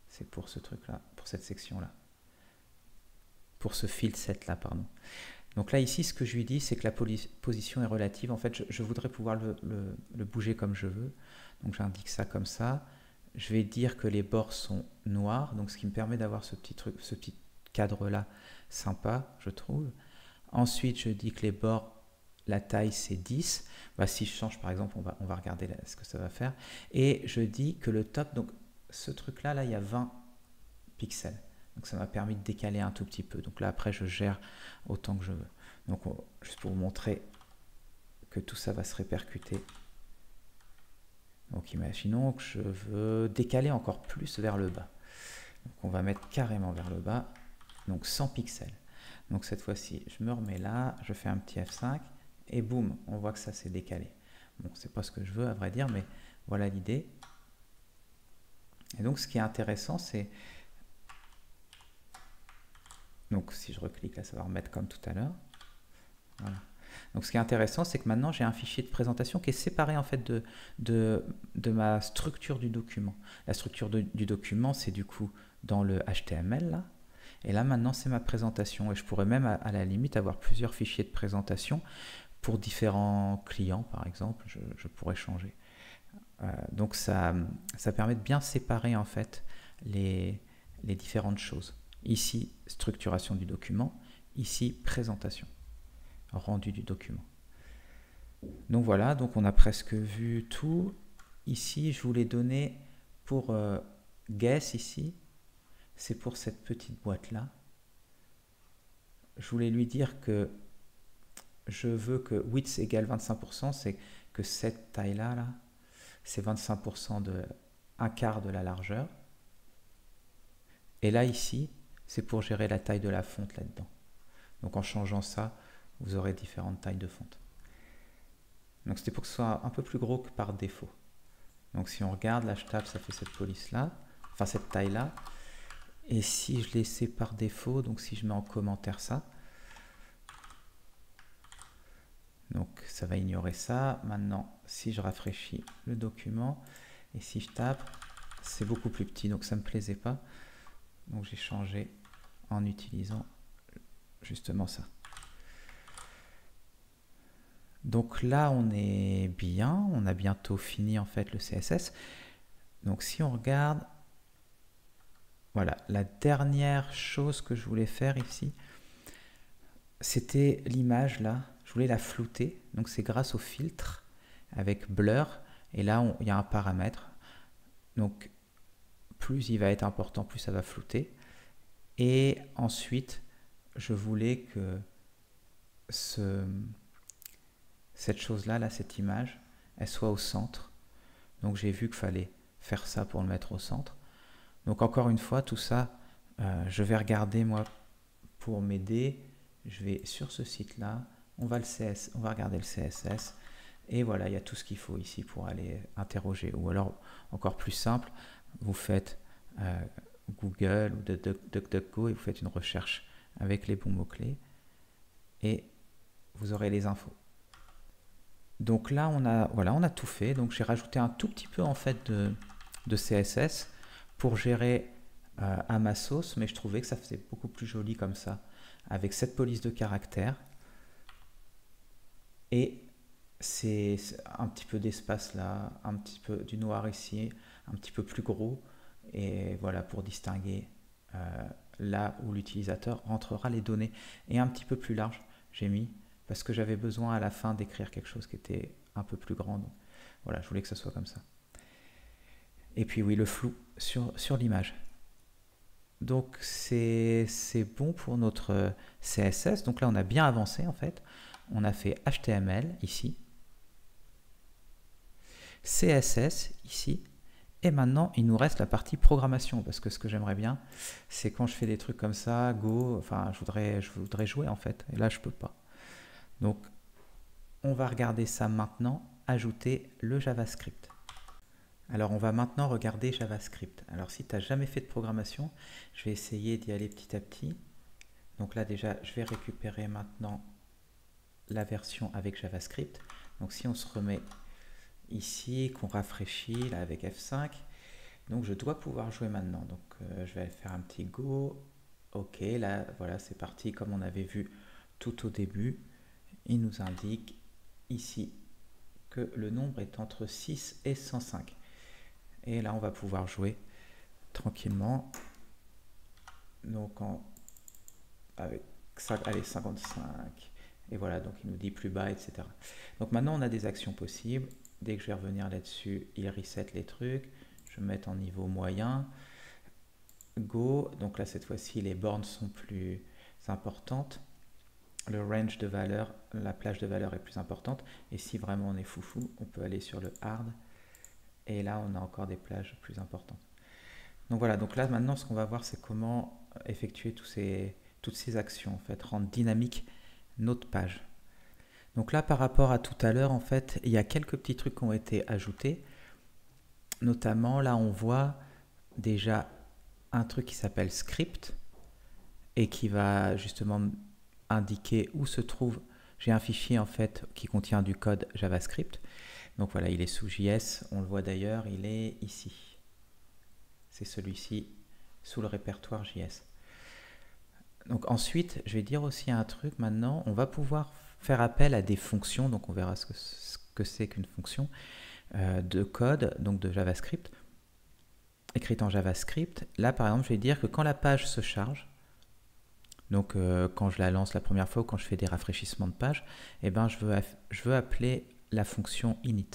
C'est pour ce truc-là, pour cette section-là. Pour ce field set-là, pardon. Donc là, ici, ce que je lui dis, c'est que la position est relative. En fait, je voudrais pouvoir le bouger comme je veux. Donc j'indique ça comme ça. Je vais dire que les bords sont noirs, donc ce qui me permet d'avoir ce petit truc, ce petit cadre-là sympa, je trouve. Ensuite, je dis que les bords, la taille c'est 10. Si je change par exemple, on va regarder ce que ça va faire. Et je dis que le top, donc ce truc là, il y a 20 pixels. Donc ça m'a permis de décaler un tout petit peu. Donc là après je gère autant que je veux. Donc juste pour vous montrer que tout ça va se répercuter. Donc imaginons que je veux décaler encore plus vers le bas. Donc on va mettre carrément vers le bas. Donc 100 pixels. Donc cette fois-ci, je me remets là, je fais un petit F5 et boum, on voit que ça s'est décalé. Bon, c'est pas ce que je veux à vrai dire, mais voilà l'idée. Et donc ce qui est intéressant, c'est... Donc si je reclique là, ça va remettre comme tout à l'heure. Voilà. Donc ce qui est intéressant, c'est que maintenant j'ai un fichier de présentation qui est séparé en fait de ma structure du document. La structure du document, c'est du coup dans le HTML là. Et là maintenant c'est ma présentation. Et je pourrais même à la limite avoir plusieurs fichiers de présentation pour différents clients par exemple. Je pourrais changer. Donc ça permet de bien séparer en fait les différentes choses. Ici, structuration du document. Ici, présentation. Rendu du document. Donc voilà, donc on a presque vu tout. Ici, je voulais donner pour guess ici, c'est pour cette petite boîte là. Je voulais lui dire que je veux que width égale 25%, c'est que cette taille là, c'est 25% de un quart de la largeur. Et là ici, c'est pour gérer la taille de la fonte là-dedans. Donc en changeant ça, vous aurez différentes tailles de fonte. Donc c'était pour que ce soit un peu plus gros que par défaut. Donc si on regarde, là je tape, ça fait cette police là, enfin cette taille là. Et si je laissais par défaut, donc si je mets en commentaire ça, donc ça va ignorer ça. Maintenant, si je rafraîchis le document et si je tape, c'est beaucoup plus petit, donc ça ne me plaisait pas. Donc j'ai changé en utilisant justement ça. Donc là, on est bien, on a bientôt fini en fait le CSS. Donc si on regarde, voilà, la dernière chose que je voulais faire ici, c'était l'image là, je voulais la flouter. Donc c'est grâce au filtre avec blur. Et là, il y a un paramètre. Donc plus il va être important, plus ça va flouter. Et ensuite, je voulais que cette chose-là, là, cette image, elle soit au centre. Donc j'ai vu qu'il fallait faire ça pour le mettre au centre. Donc encore une fois, tout ça, je vais regarder moi pour m'aider. Je vais sur ce site-là, on va regarder le CSS. Et voilà, il y a tout ce qu'il faut ici pour aller interroger. Ou alors, encore plus simple, vous faites Google ou DuckDuckGo et vous faites une recherche avec les bons mots-clés. Et vous aurez les infos. Donc là, on a tout fait. Donc j'ai rajouté un tout petit peu en fait de CSS pour gérer à ma sauce, mais je trouvais que ça faisait beaucoup plus joli comme ça, avec cette police de caractères. Et c'est un petit peu d'espace là, un petit peu du noir ici, un petit peu plus gros. Et voilà, pour distinguer là où l'utilisateur rentrera les données. Et un petit peu plus large, j'ai mis, parce que j'avais besoin à la fin d'écrire quelque chose qui était un peu plus grand. Donc, voilà, je voulais que ça soit comme ça. Et puis oui, le flou sur l'image. Donc c'est bon pour notre CSS. Donc là, on a bien avancé en fait. On a fait HTML ici, CSS ici, et maintenant il nous reste la partie programmation, parce que ce que j'aimerais bien, c'est quand je fais des trucs comme ça, Go, enfin je voudrais jouer en fait, et là je peux pas. Donc on va regarder ça maintenant, ajouter le JavaScript. Alors on va maintenant regarder JavaScript. Alors si tu n'as jamais fait de programmation, je vais essayer d'y aller petit à petit. Donc là déjà, je vais récupérer maintenant la version avec JavaScript. Donc si on se remet ici, qu'on rafraîchit là avec F5, donc je dois pouvoir jouer maintenant. Donc je vais faire un petit Go. Ok, là voilà, c'est parti comme on avait vu tout au début. Il nous indique ici que le nombre est entre 6 et 105. Et là, on va pouvoir jouer tranquillement. Donc, avec 55. Et voilà, donc il nous dit plus bas, etc. Donc maintenant, on a des actions possibles. Dès que je vais revenir là-dessus, il reset les trucs. Je vais mettre en niveau moyen. Go. Donc là, cette fois-ci, les bornes sont plus importantes. Le range de valeur, la plage de valeur est plus importante. Et si vraiment on est foufou, on peut aller sur le hard. Et là, on a encore des plages plus importantes. Donc voilà, donc là maintenant, ce qu'on va voir, c'est comment effectuer toutes ces actions, en fait, rendre dynamique notre page. Donc là, par rapport à tout à l'heure, en fait, il y a quelques petits trucs qui ont été ajoutés. Notamment, là, on voit déjà un truc qui s'appelle script et qui va justement indiquer où se trouve. J'ai un fichier, en fait, qui contient du code JavaScript. Donc voilà, il est sous JS, on le voit d'ailleurs, il est ici. C'est celui-ci, sous le répertoire JS. Donc ensuite, je vais dire aussi un truc maintenant, on va pouvoir faire appel à des fonctions, donc on verra ce que c'est qu'une fonction de code, donc de JavaScript, écrite en JavaScript. Là par exemple, je vais dire que quand la page se charge, donc quand je la lance la première fois ou quand je fais des rafraîchissements de page, eh ben, je veux appeler la fonction init.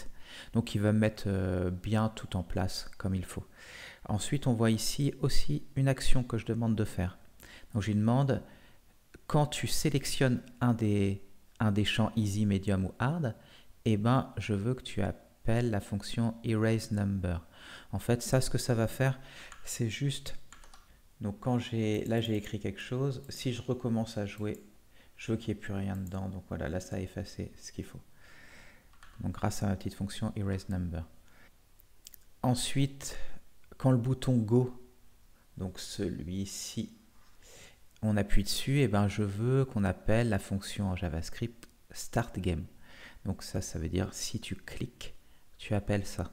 Donc il va mettre bien tout en place comme il faut. Ensuite, on voit ici aussi une action que je demande de faire. Donc je lui demande, quand tu sélectionnes un des champs easy, medium ou hard, eh ben, je veux que tu appelles la fonction erase number. En fait, ça, ce que ça va faire, c'est juste... Donc quand là j'ai écrit quelque chose, si je recommence à jouer, je veux qu'il n'y ait plus rien dedans. Donc voilà, là ça a effacé ce qu'il faut. Donc grâce à ma petite fonction erase number. Ensuite, quand le bouton Go, donc celui-ci, on appuie dessus, et ben je veux qu'on appelle la fonction en JavaScript start game. Donc ça veut dire si tu cliques, tu appelles ça.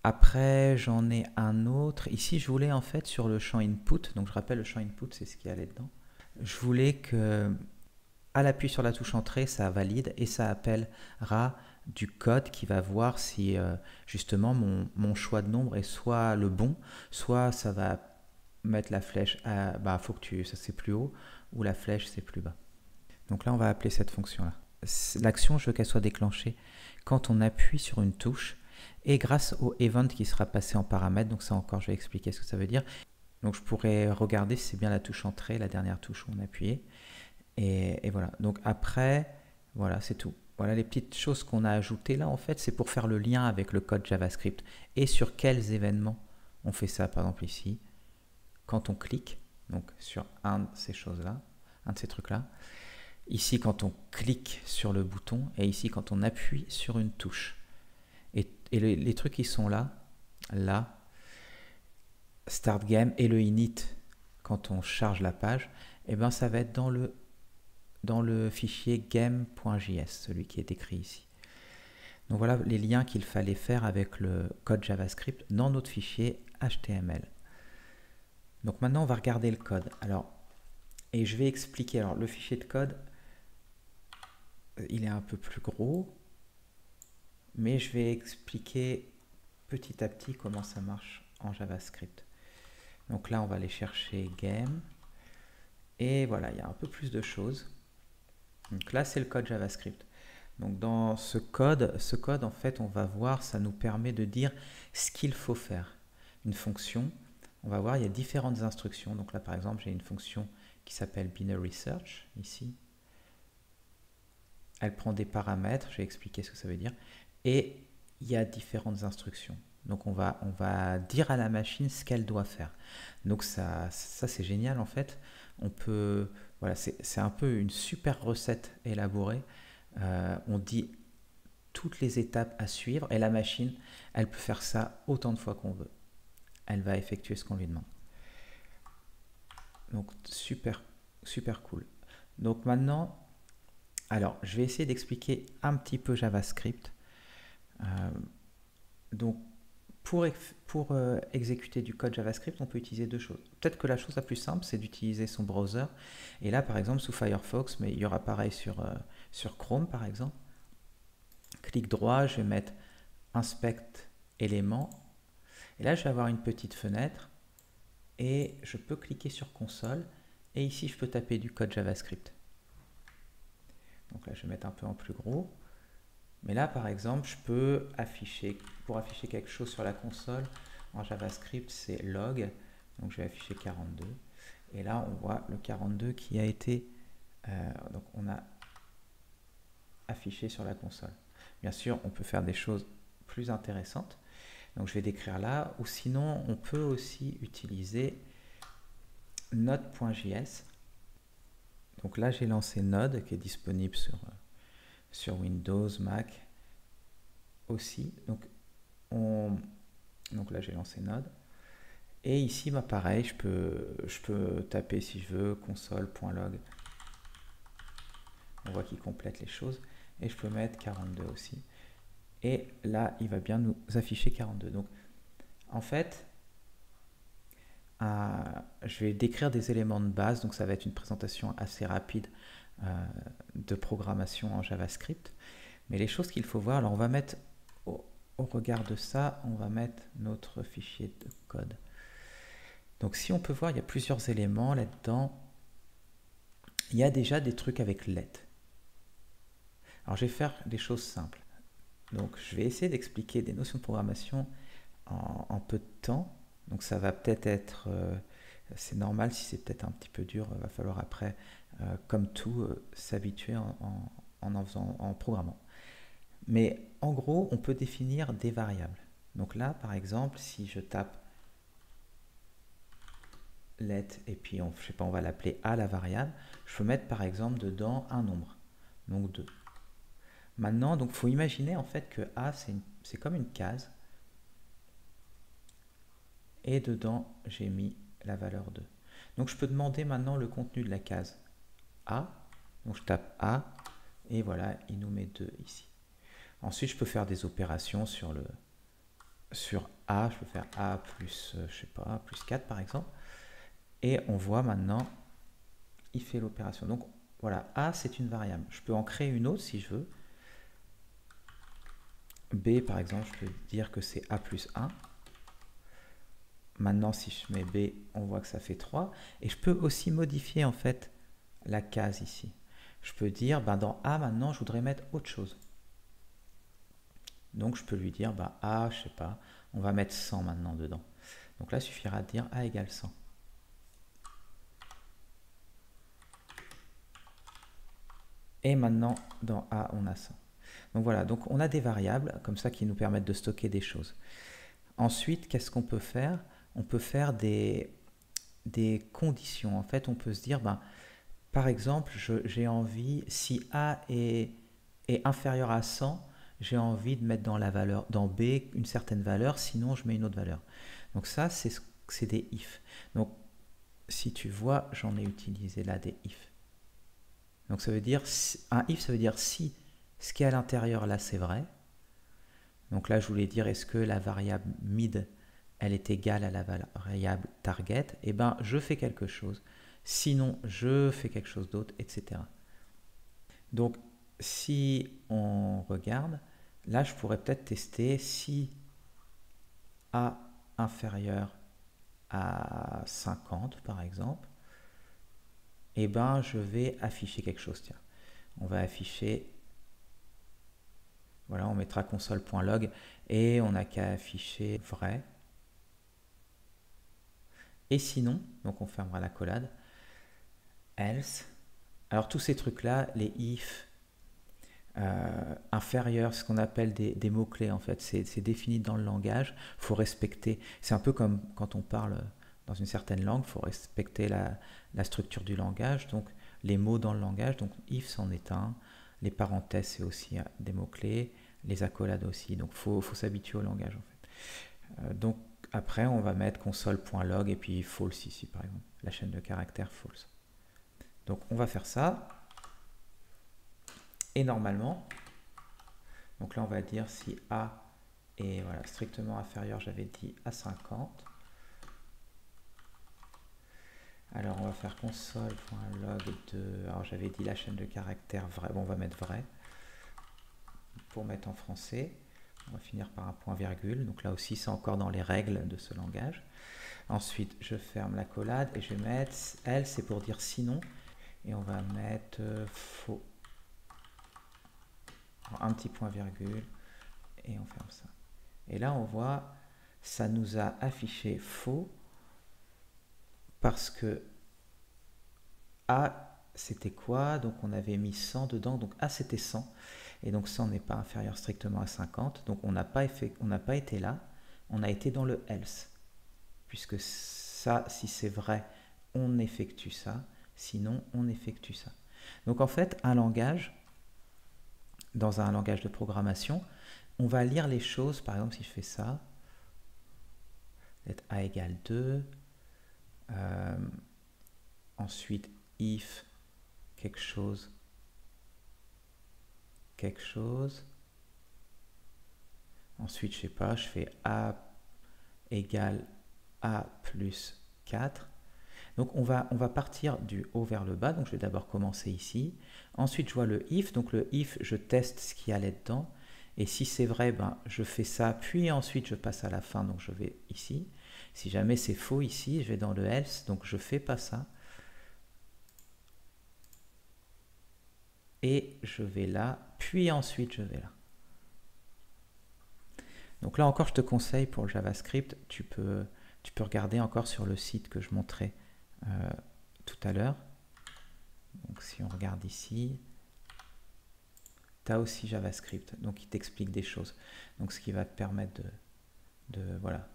Après, j'en ai un autre. Ici, je voulais en fait sur le champ input, donc je rappelle le champ input, c'est ce qui allait dedans. Je voulais que à l'appui sur la touche entrée, ça valide et ça appellera du code qui va voir si justement mon choix de nombre est soit le bon, soit ça va mettre la flèche à, faut que ça c'est plus haut, ou la flèche c'est plus bas. Donc là, on va appeler cette fonction-là. L'action, je veux qu'elle soit déclenchée quand on appuie sur une touche et grâce au event qui sera passé en paramètre, donc ça encore je vais expliquer ce que ça veut dire. Donc je pourrais regarder si c'est bien la touche entrée, la dernière touche où on appuyait, et voilà. Donc après, voilà, c'est tout. Voilà les petites choses qu'on a ajoutées là, en fait, c'est pour faire le lien avec le code JavaScript. Et sur quels événements on fait ça, par exemple ici, quand on clique, donc sur un de ces choses-là, un de ces trucs-là, ici quand on clique sur le bouton, et ici quand on appuie sur une touche. Et les trucs qui sont là, Start Game et le init, quand on charge la page, et ben ça va être dans le fichier game.js, celui qui est écrit ici. Donc voilà les liens qu'il fallait faire avec le code JavaScript dans notre fichier HTML. Donc maintenant on va regarder le code. Alors, et je vais expliquer. Alors le fichier de code, il est un peu plus gros, mais je vais expliquer petit à petit comment ça marche en JavaScript. Donc là on va aller chercher game, et voilà, il y a un peu plus de choses. Donc là c'est le code JavaScript. Donc dans ce code en fait, on va voir, ça nous permet de dire ce qu'il faut faire. Une fonction, on va voir, il y a différentes instructions. Donc là par exemple, j'ai une fonction qui s'appelle binary search, ici. Elle prend des paramètres, je vais expliquer ce que ça veut dire. Et il y a différentes instructions. Donc on va dire à la machine ce qu'elle doit faire. Donc ça c'est génial en fait. On peut, voilà, c'est un peu une super recette élaborée. On dit toutes les étapes à suivre et la machine, elle peut faire ça autant de fois qu'on veut. Elle va effectuer ce qu'on lui demande. Donc super, super cool. Donc maintenant, alors je vais essayer d'expliquer un petit peu JavaScript. Donc pour exécuter du code JavaScript, on peut utiliser deux choses. Peut-être que la chose la plus simple, c'est d'utiliser son browser. Et là, par exemple, sous Firefox, mais il y aura pareil sur Chrome, par exemple. Clic droit, je vais mettre Inspect éléments. Et là, je vais avoir une petite fenêtre. Et je peux cliquer sur console. Et ici, je peux taper du code JavaScript. Donc là, je vais mettre un peu en plus gros. Mais là, par exemple, je peux afficher, pour afficher quelque chose sur la console, en JavaScript, c'est log. Donc je vais afficher 42. Et là, on voit le 42 qui a été, donc on a affiché sur la console. Bien sûr, on peut faire des choses plus intéressantes. Donc je vais décrire là. Ou sinon, on peut aussi utiliser node.js. Donc là, j'ai lancé Node qui est disponible sur Windows, Mac aussi. Donc là, j'ai lancé Node. Et ici, bah, pareil, je peux taper si je veux console.log. On voit qu'il complète les choses. Et je peux mettre 42 aussi. Et là, il va bien nous afficher 42. Donc, en fait, je vais décrire des éléments de base. Donc, ça va être une présentation assez rapide de programmation en JavaScript. Mais les choses qu'il faut voir, alors on va mettre, au regard de ça, on va mettre notre fichier de code. Donc si on peut voir, il y a plusieurs éléments là-dedans. Il y a déjà des trucs avec let. Alors je vais faire des choses simples. Donc je vais essayer d'expliquer des notions de programmation en peu de temps. Donc ça va peut-être être, c'est normal si c'est peut-être un petit peu dur, il va falloir après, comme tout, s'habituer en programmant. Mais en gros, on peut définir des variables. Donc là, par exemple, si je tape let et puis je sais pas, on va l'appeler a la variable, je peux mettre par exemple dedans un nombre, donc 2. Maintenant, donc faut imaginer en fait que a c'est comme une case et dedans j'ai mis la valeur 2. Donc je peux demander maintenant le contenu de la case a, donc je tape a et voilà, il nous met 2 ici. Ensuite, je peux faire des opérations sur A, je peux faire A plus, je sais pas, plus 4 par exemple. Et on voit maintenant, il fait l'opération. Donc voilà, A c'est une variable. Je peux en créer une autre si je veux. B par exemple, je peux dire que c'est A plus 1. Maintenant, si je mets B, on voit que ça fait 3. Et je peux aussi modifier en fait la case ici. Je peux dire, ben, dans A maintenant, je voudrais mettre autre chose. Donc je peux lui dire, bah, A, je sais pas, on va mettre 100 maintenant dedans. Donc là, il suffira de dire A égale 100. Et maintenant, dans A, on a 100. Donc voilà, donc on a des variables comme ça qui nous permettent de stocker des choses. Ensuite, qu'est-ce qu'on peut faire? On peut faire des conditions. En fait, on peut se dire, ben, par exemple, j'ai envie, si A est inférieur à 100, j'ai envie de mettre dans la valeur, dans B une certaine valeur, sinon je mets une autre valeur. Donc ça, c'est des if. Donc si tu vois, j'en ai utilisé là des if. Donc ça veut dire, un if, ça veut dire si ce qui est à l'intérieur là c'est vrai. Donc là je voulais dire est-ce que la variable mid elle est égale à la variable target. Et ben je fais quelque chose. Sinon je fais quelque chose d'autre, etc. Donc si on regarde, là je pourrais peut-être tester si A inférieur à 50 par exemple, et ben je vais afficher quelque chose. Tiens, on va afficher, voilà, on mettra console.log et on n'a qu'à afficher vrai. Et sinon, donc on fermera la collade, else. Alors tous ces trucs là, les if, inférieur, ce qu'on appelle des mots-clés en fait, c'est défini dans le langage, il faut respecter, c'est un peu comme quand on parle dans une certaine langue, il faut respecter la structure du langage, donc les mots dans le langage, donc if c'en est un, les parenthèses c'est aussi des mots-clés, les accolades aussi, donc il faut s'habituer au langage en fait. Donc après on va mettre console.log et puis false ici par exemple, la chaîne de caractères false. Donc on va faire ça. Et normalement, donc là on va dire si A est voilà, strictement inférieur, j'avais dit à 50. Alors on va faire console.log de, alors j'avais dit la chaîne de caractères vrai, bon on va mettre vrai pour mettre en français. On va finir par un point virgule, donc là aussi c'est encore dans les règles de ce langage. Ensuite je ferme la collade et je vais mettre else, c'est pour dire sinon, et on va mettre faux. Alors, un petit point virgule et on ferme ça. Et là on voit, ça nous a affiché faux parce que A c'était quoi? Donc on avait mis 100 dedans, donc A c'était 100, et donc 100 n'est pas inférieur strictement à 50, donc on n'a pas été là, on a été dans le else, puisque ça, si c'est vrai, on effectue ça, sinon on effectue ça. Donc en fait, un langage, dans un langage de programmation, on va lire les choses, par exemple si je fais ça, A égale 2, ensuite if quelque chose, ensuite je sais pas, je fais A égale A plus 4. Donc on va partir du haut vers le bas, donc je vais d'abord commencer ici, ensuite je vois le if, donc le if je teste ce qui allait dedans, et si c'est vrai, ben, je fais ça, puis ensuite je passe à la fin, donc je vais ici. Si jamais c'est faux ici, je vais dans le else, donc je fais pas ça. Et je vais là, puis ensuite je vais là. Donc là encore, je te conseille pour le JavaScript, tu peux regarder encore sur le site que je montrais tout à l'heure. Donc si on regarde ici, tu as aussi JavaScript, donc il t'explique des choses. Donc ce qui va te permettre voilà,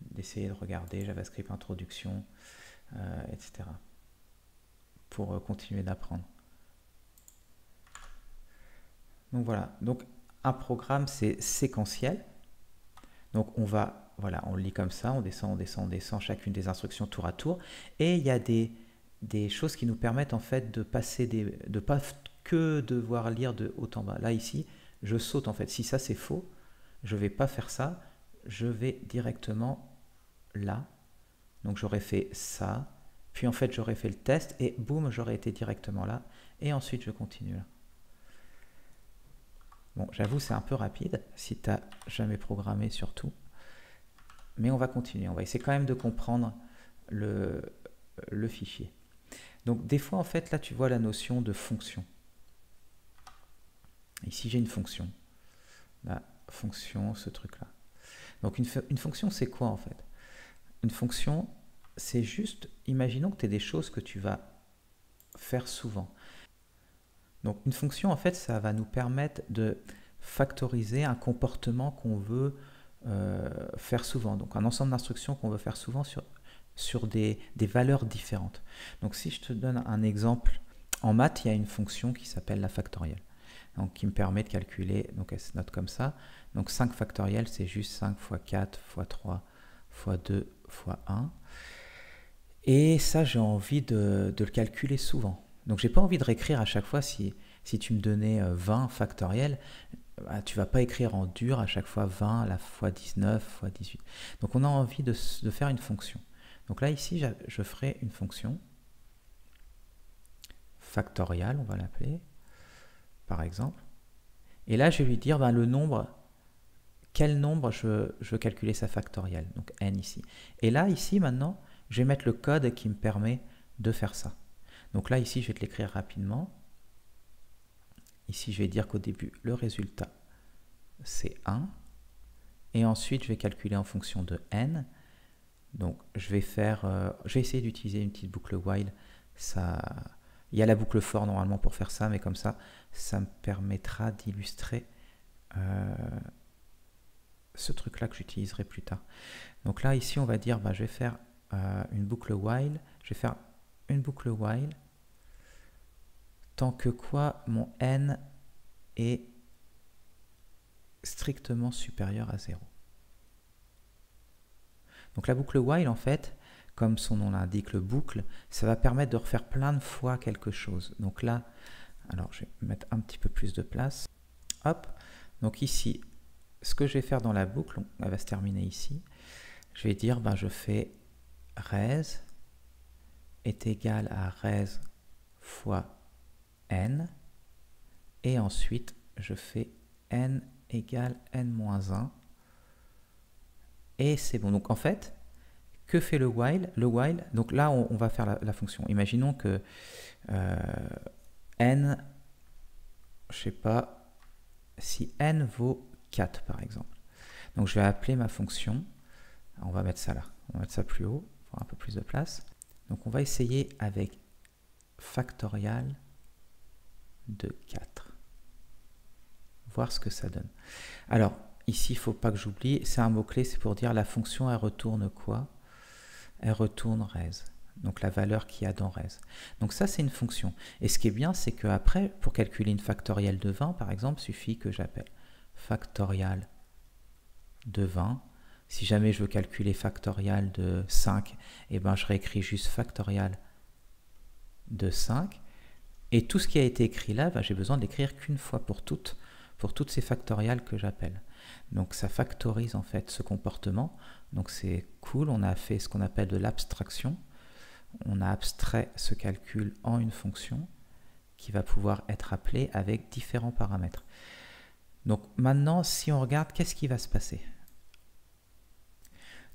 d'essayer de regarder JavaScript introduction, etc. pour continuer d'apprendre. Donc voilà, donc un programme c'est séquentiel. Donc on va, voilà, on le lit comme ça, on descend chacune des instructions tour à tour. Et il y a des choses qui nous permettent en fait de passer de pas que devoir lire de haut en bas. Là ici, je saute en fait. Si ça c'est faux, je vais pas faire ça, je vais directement là. Donc j'aurais fait ça, puis en fait j'aurais fait le test et boum, j'aurais été directement là. Et ensuite je continue là. Bon, j'avoue, c'est un peu rapide, si tu n'as jamais programmé surtout. Mais on va continuer, on va essayer quand même de comprendre le fichier. Donc des fois, en fait, là, tu vois la notion de fonction. Ici, j'ai une fonction. Là, fonction, ce truc-là. Donc une fonction, c'est quoi en fait? Une fonction, c'est juste, imaginons que tu aies des choses que tu vas faire souvent. Donc une fonction, en fait, ça va nous permettre de factoriser un comportement qu'on veut faire souvent. Donc un ensemble d'instructions qu'on veut faire souvent sur des valeurs différentes. Donc si je te donne un exemple, en maths, il y a une fonction qui s'appelle la factorielle. Donc qui me permet de calculer, donc elle se note comme ça. Donc 5 factoriel, c'est juste 5 fois 4 fois 3 fois 2 fois 1. Et ça, j'ai envie de le calculer souvent. Donc j'ai pas envie de réécrire à chaque fois si tu me donnais 20 factoriel, bah, tu vas pas écrire en dur à chaque fois 20 à la fois 19 fois 18. Donc on a envie de faire une fonction. Donc là ici je ferai une fonction factoriale, on va l'appeler par exemple. Et là je vais lui dire ben, le nombre, quel nombre je veux calculer sa factorielle, donc n ici. Et là ici maintenant je vais mettre le code qui me permet de faire ça. Donc là, ici, je vais te l'écrire rapidement. Ici, je vais dire qu'au début, le résultat, c'est 1. Et ensuite, je vais calculer en fonction de n. Donc, je vais essayer d'utiliser une petite boucle while. Il y a la boucle for normalement pour faire ça, mais comme ça, ça me permettra d'illustrer ce truc-là que j'utiliserai plus tard. Donc là, ici, on va dire, bah, je vais faire une boucle while. Je vais faire une boucle while tant que quoi mon n est strictement supérieur à 0. Donc la boucle while, en fait, comme son nom l'indique, le boucle, ça va permettre de refaire plein de fois quelque chose. Donc là, alors je vais mettre un petit peu plus de place. Hop, donc ici, ce que je vais faire dans la boucle, elle va se terminer ici. Je vais dire, ben, je fais res est égal à res fois n, et ensuite je fais n égale n-1, et c'est bon. Donc en fait, que fait le while? Le while, donc là on va faire la fonction. Imaginons que n, je sais pas, si n vaut 4 par exemple. Donc je vais appeler ma fonction, on va mettre ça là, on va mettre ça plus haut, pour un peu plus de place. Donc on va essayer avec factorial de 4. Voir ce que ça donne. Alors, ici, il ne faut pas que j'oublie, c'est un mot-clé, c'est pour dire la fonction, elle retourne quoi? Elle retourne res, donc la valeur qu'il y a dans res. Donc ça, c'est une fonction. Et ce qui est bien, c'est qu'après, pour calculer une factorielle de 20, par exemple, il suffit que j'appelle factorial de 20. Si jamais je veux calculer factorial de 5, eh ben, je réécris juste factorial de 5. Et tout ce qui a été écrit là, ben, j'ai besoin de l'écrire qu'une fois pour toutes ces factoriales que j'appelle. Donc ça factorise en fait ce comportement. Donc c'est cool, on a fait ce qu'on appelle de l'abstraction. On a abstrait ce calcul en une fonction qui va pouvoir être appelée avec différents paramètres. Donc maintenant, si on regarde, qu'est-ce qui va se passer?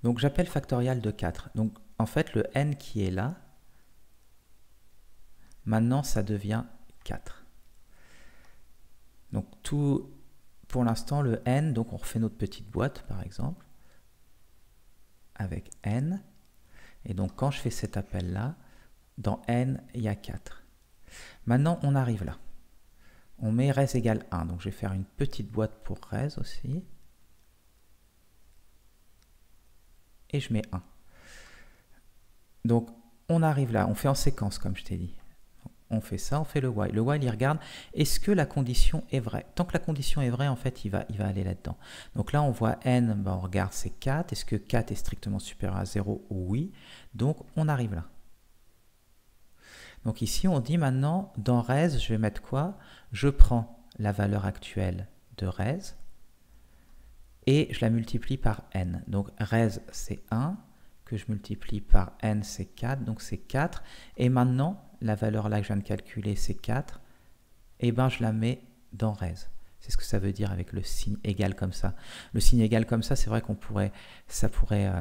Donc j'appelle factorial de 4. Donc en fait, le n qui est là, maintenant, ça devient 4. Donc tout, pour l'instant, le n, donc on refait notre petite boîte, par exemple, avec n. Et donc quand je fais cet appel-là, dans n, il y a 4. Maintenant, on arrive là. On met res égale 1. Donc je vais faire une petite boîte pour res aussi. Et je mets 1. Donc on arrive là, on fait en séquence, comme je t'ai dit. On fait ça, on fait le while. Le while, il regarde, est-ce que la condition est vraie? Tant que la condition est vraie, en fait, il va aller là-dedans. Donc là, on voit n, ben, on regarde, c'est 4. Est-ce que 4 est strictement supérieur à 0? Oui. Donc, on arrive là. Donc ici, on dit maintenant, dans res, je vais mettre quoi? Je prends la valeur actuelle de res et je la multiplie par n. Donc res, c'est 1, que je multiplie par n, c'est 4, donc c'est 4. Et maintenant, la valeur là que je viens de calculer, c'est 4, et ben je la mets dans res. C'est ce que ça veut dire avec le signe égal comme ça. Le signe égal comme ça, c'est vrai ça pourrait,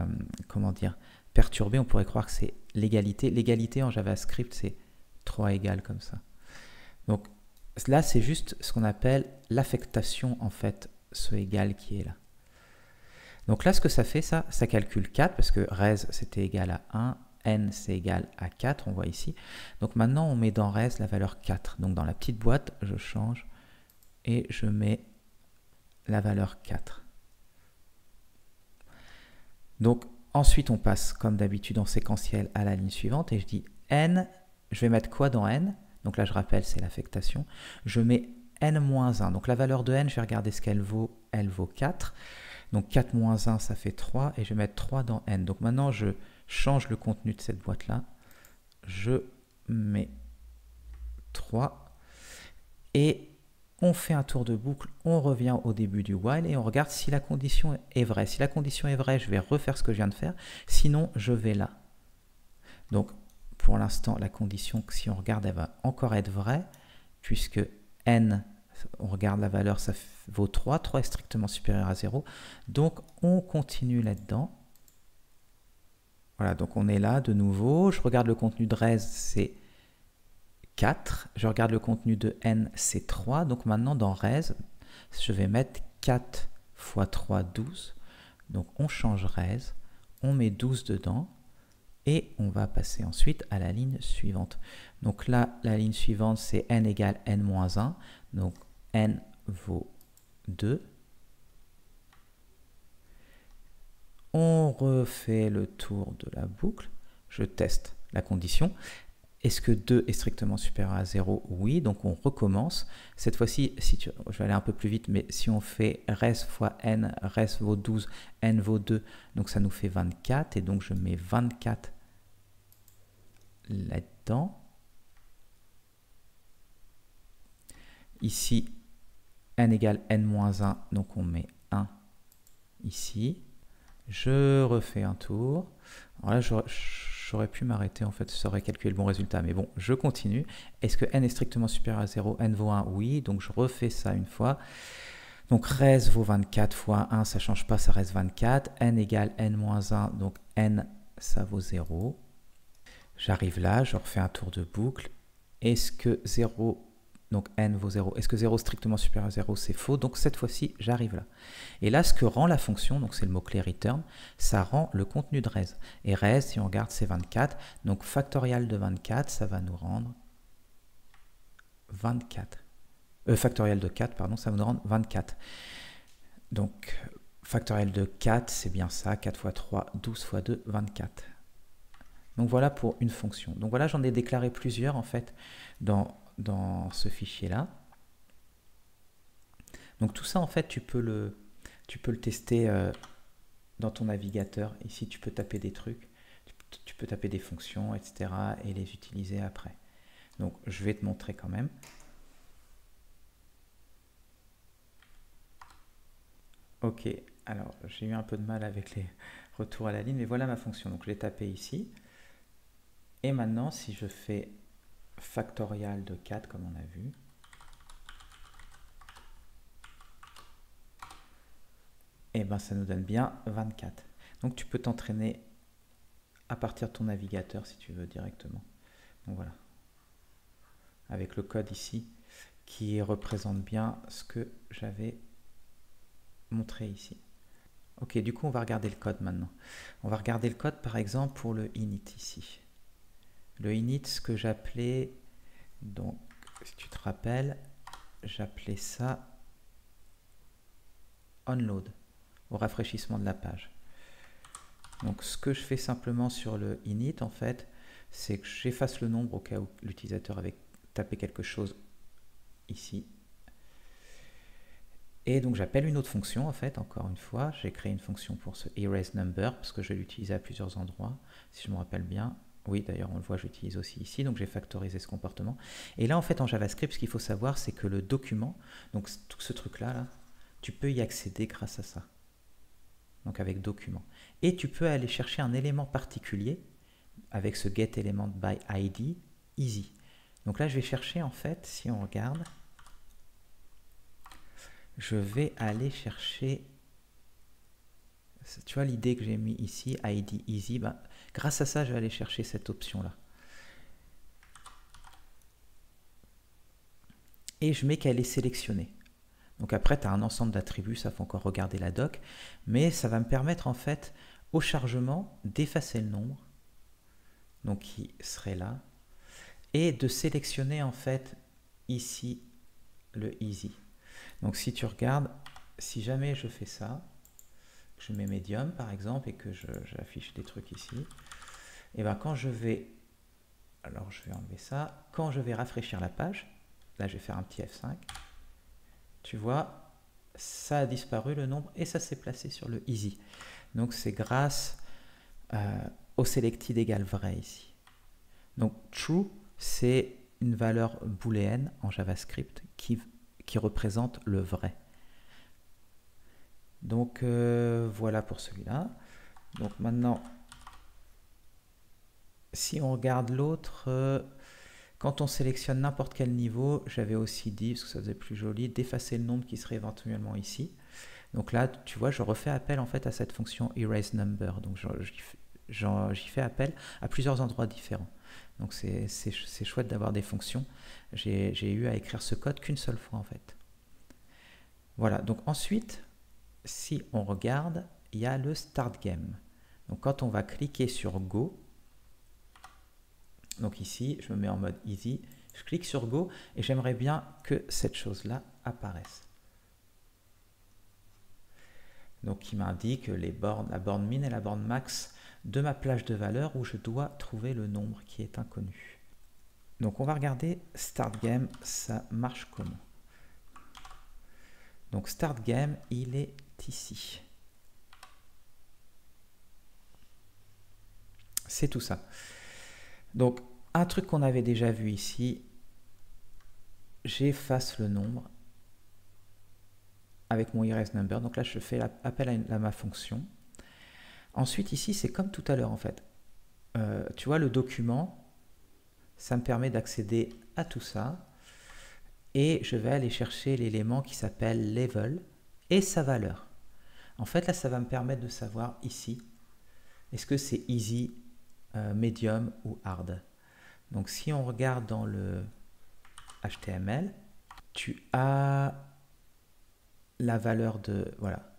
comment dire, perturber, on pourrait croire que c'est l'égalité. L'égalité en JavaScript, c'est 3 égales comme ça. Donc là, c'est juste ce qu'on appelle l'affectation en fait ce égal qui est là. Donc là, ce que ça fait, ça calcule 4, parce que res, c'était égal à 1, n, c'est égal à 4, on voit ici. Donc maintenant, on met dans res la valeur 4. Donc dans la petite boîte, je change et je mets la valeur 4. Donc ensuite, on passe, comme d'habitude en séquentiel, à la ligne suivante, et je dis n, je vais mettre quoi dans n? Donc là, je rappelle, c'est l'affectation. Je mets n-1. Donc la valeur de n, je vais regarder ce qu'elle vaut. Elle vaut 4. Donc 4 moins 1, ça fait 3, et je vais mettre 3 dans n. Donc maintenant, je change le contenu de cette boîte-là. Je mets 3, et on fait un tour de boucle, on revient au début du while, et on regarde si la condition est vraie. Si la condition est vraie, je vais refaire ce que je viens de faire, sinon je vais là. Donc pour l'instant, la condition, si on regarde, elle va encore être vraie, puisque n, on regarde la valeur, ça vaut 3. 3 est strictement supérieur à 0. Donc, on continue là-dedans. Voilà, donc on est là de nouveau. Je regarde le contenu de res, c'est 4. Je regarde le contenu de n, c'est 3. Donc maintenant, dans res, je vais mettre 4 fois 3, 12. Donc, on change res. On met 12 dedans. Et on va passer ensuite à la ligne suivante. Donc là, la ligne suivante, c'est n égale n-1. Donc, n vaut 2. On refait le tour de la boucle. Je teste la condition. Est-ce que 2 est strictement supérieur à 0? Oui, donc on recommence. Cette fois-ci, je vais aller un peu plus vite, mais si on fait res fois n, res vaut 12, n vaut 2, donc ça nous fait 24. Et donc je mets 24 là-dedans. Ici, n égale n-1, donc on met 1 ici. Je refais un tour. Alors là, j'aurais pu m'arrêter, en fait, ça aurait calculé le bon résultat. Mais bon, je continue. Est-ce que n est strictement supérieur à 0? N vaut 1? Oui. Donc je refais ça une fois. Donc res vaut 24 fois 1, ça ne change pas, ça reste 24. N égale n-1, donc n, ça vaut 0. J'arrive là, je refais un tour de boucle. Est-ce que 0, donc n vaut 0, est-ce que 0 strictement supérieur à 0, c'est faux? Donc cette fois-ci, j'arrive là. Et là, ce que rend la fonction, donc c'est le mot-clé return, ça rend le contenu de res. Et res, si on regarde, c'est 24. Donc factorial de 24, ça va nous rendre 24. Factorial de 4, pardon, ça va nous rendre 24. Donc factorial de 4, c'est bien ça, 4 fois 3, 12 fois 2, 24. Donc voilà pour une fonction. Donc voilà, j'en ai déclaré plusieurs en fait dans ce fichier-là. Donc tout ça en fait, tu peux le tester dans ton navigateur. Ici, tu peux taper des trucs, tu peux taper des fonctions, etc. et les utiliser après. Donc je vais te montrer quand même. Ok, alors j'ai eu un peu de mal avec les retours à la ligne, mais voilà ma fonction. Donc je l'ai tapé ici. Et maintenant, si je fais factorial de 4, comme on a vu, et ben ça nous donne bien 24. Donc tu peux t'entraîner à partir de ton navigateur si tu veux directement. Donc voilà. Avec le code ici qui représente bien ce que j'avais montré ici. Ok, du coup on va regarder le code maintenant. On va regarder le code par exemple pour le init ici. Le init, ce que j'appelais, donc si tu te rappelles, j'appelais ça onload, au rafraîchissement de la page. Donc ce que je fais simplement sur le init en fait, c'est que j'efface le nombre au cas où l'utilisateur avait tapé quelque chose ici. Et donc j'appelle une autre fonction en fait, encore une fois, j'ai créé une fonction pour ce erase number parce que je vais l'utiliser à plusieurs endroits, si je me rappelle bien. Oui, d'ailleurs, on le voit, j'utilise aussi ici, donc j'ai factorisé ce comportement. Et là, en fait, en JavaScript, ce qu'il faut savoir, c'est que le document, donc tout ce truc-là, là, tu peux y accéder grâce à ça. Donc avec document. Et tu peux aller chercher un élément particulier avec ce getElementById easy. Donc là, je vais chercher, en fait, si on regarde, je vais aller chercher, tu vois l'idée que j'ai mis ici, ID easy, ben, grâce à ça, je vais aller chercher cette option-là. Et je mets qu'elle est sélectionnée. Donc après, tu as un ensemble d'attributs, ça faut encore regarder la doc, mais ça va me permettre en fait au chargement d'effacer le nombre, donc qui serait là, et de sélectionner en fait ici le easy. Donc si tu regardes, si jamais je fais ça, je mets medium par exemple et que j'affiche des trucs ici, et bien quand je vais, alors je vais enlever ça, quand je vais rafraîchir la page, là je vais faire un petit F5, tu vois, ça a disparu le nombre et ça s'est placé sur le easy. Donc c'est grâce au selected égale vrai ici. Donc true, c'est une valeur booléenne en JavaScript qui représente le vrai. Donc voilà pour celui-là. Donc maintenant, si on regarde l'autre, quand on sélectionne n'importe quel niveau, j'avais aussi dit, parce que ça faisait plus joli, d'effacer le nombre qui serait éventuellement ici. Donc là, tu vois, je refais appel en fait à cette fonction erase number. Donc j'y fais appel à plusieurs endroits différents. Donc c'est chouette d'avoir des fonctions. J'ai eu à écrire ce code qu'une seule fois en fait. Voilà, donc ensuite, si on regarde, il y a le Start Game. Donc quand on va cliquer sur Go, donc ici, je me mets en mode Easy, je clique sur Go et j'aimerais bien que cette chose-là apparaisse. Donc il m'indique la borne min et la borne max de ma plage de valeur où je dois trouver le nombre qui est inconnu. Donc on va regarder Start Game, ça marche comment. Donc Start Game, il est ici. C'est tout ça. Donc un truc qu'on avait déjà vu ici, j'efface le nombre avec mon erase number. Donc là je fais appel à ma fonction. Ensuite ici c'est comme tout à l'heure en fait. Tu vois le document, ça me permet d'accéder à tout ça. Et je vais aller chercher l'élément qui s'appelle level et sa valeur. En fait là ça va me permettre de savoir ici, est-ce que c'est easy, medium ou hard. Donc si on regarde dans le HTML, tu as la valeur de, voilà,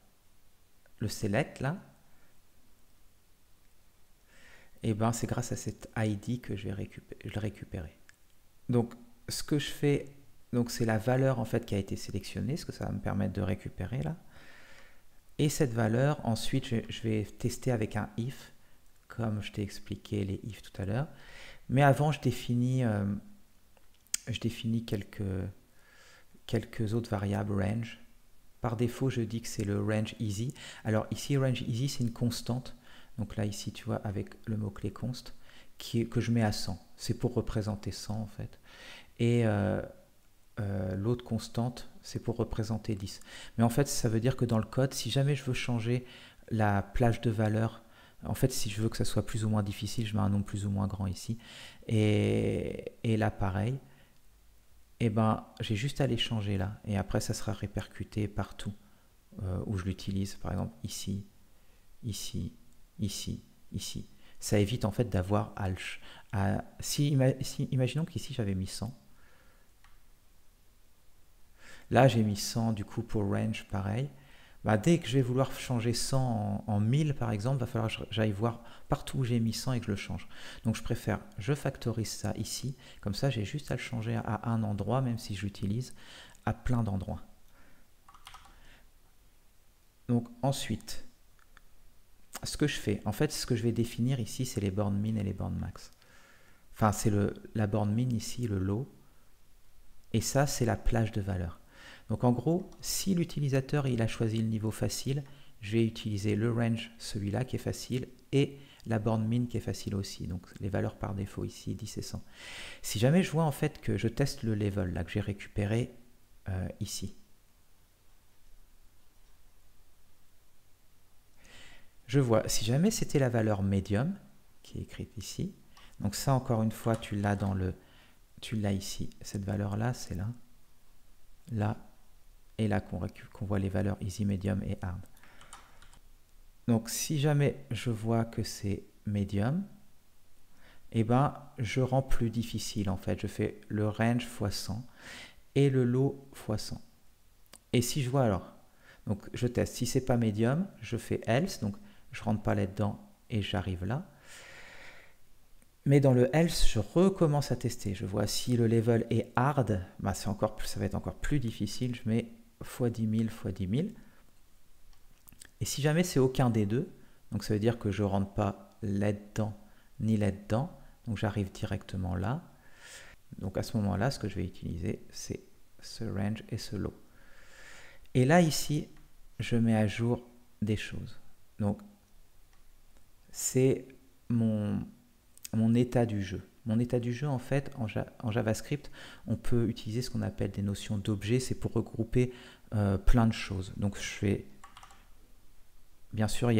le select là, et ben c'est grâce à cette ID que je vais le récupérer. Donc ce que je fais, donc c'est la valeur en fait qui a été sélectionnée, ce que ça va me permettre de récupérer là. Et cette valeur, ensuite je vais tester avec un if, comme je t'ai expliqué les if tout à l'heure. Mais avant je définis quelques autres variables range. Par défaut, je dis que c'est le range easy. Alors ici, range easy, c'est une constante. Donc là, ici, tu vois, avec le mot-clé const, que je mets à 100. C'est pour représenter 100, en fait. Et l'autre constante, c'est pour représenter 10. Mais en fait, ça veut dire que dans le code, si jamais je veux changer la plage de valeur, en fait, si je veux que ça soit plus ou moins difficile, je mets un nombre plus ou moins grand ici. Et là, pareil. Et ben, j'ai juste à les changer là. Et après, ça sera répercuté partout où je l'utilise. Par exemple, ici, ici, ici, ici. Ça évite en fait d'avoir imaginons qu'ici, j'avais mis 100. Là, j'ai mis 100 du coup pour range, pareil. Bah, dès que je vais vouloir changer 100 en 1000 par exemple, il va falloir que j'aille voir partout où j'ai mis 100 et que je le change. Donc je préfère, je factorise ça ici, comme ça j'ai juste à le changer à un endroit, même si je l'utilise à plein d'endroits. Donc ensuite, ce que je fais, en fait ce que je vais définir ici, c'est les bornes min et les bornes max. Enfin c'est la borne min ici, le low, et ça c'est la plage de valeur. Donc en gros, si l'utilisateur il a choisi le niveau facile, je vais utiliser le range, celui-là qui est facile, et la borne min qui est facile aussi. Donc les valeurs par défaut ici, 10 et 100. Si jamais je vois en fait que je teste le level, là que j'ai récupéré ici, je vois, si jamais c'était la valeur medium, qui est écrite ici, donc ça encore une fois tu l'as ici, cette valeur-là c'est là, là, et là qu'on voit les valeurs easy, medium et hard. Donc si jamais je vois que c'est medium, eh ben, je rends plus difficile en fait. Je fais le range x 100 et le low x 100. Et si je vois alors, donc je teste, si c'est pas médium, je fais else, donc je rentre pas là-dedans et j'arrive là. Mais dans le else, je recommence à tester. Je vois si le level est hard, bah ça va être encore plus difficile. Je mets x 10 000, x 10 000. Et si jamais c'est aucun des deux, donc ça veut dire que je ne rentre pas là-dedans ni là-dedans, donc j'arrive directement là. Donc à ce moment-là, ce que je vais utiliser, c'est ce range et ce low. Et là, ici, je mets à jour des choses. Donc, c'est mon état du jeu. Mon état du jeu, en fait, en JavaScript, on peut utiliser ce qu'on appelle des notions d'objets. C'est pour regrouper plein de choses. Donc, je vais... Bien sûr,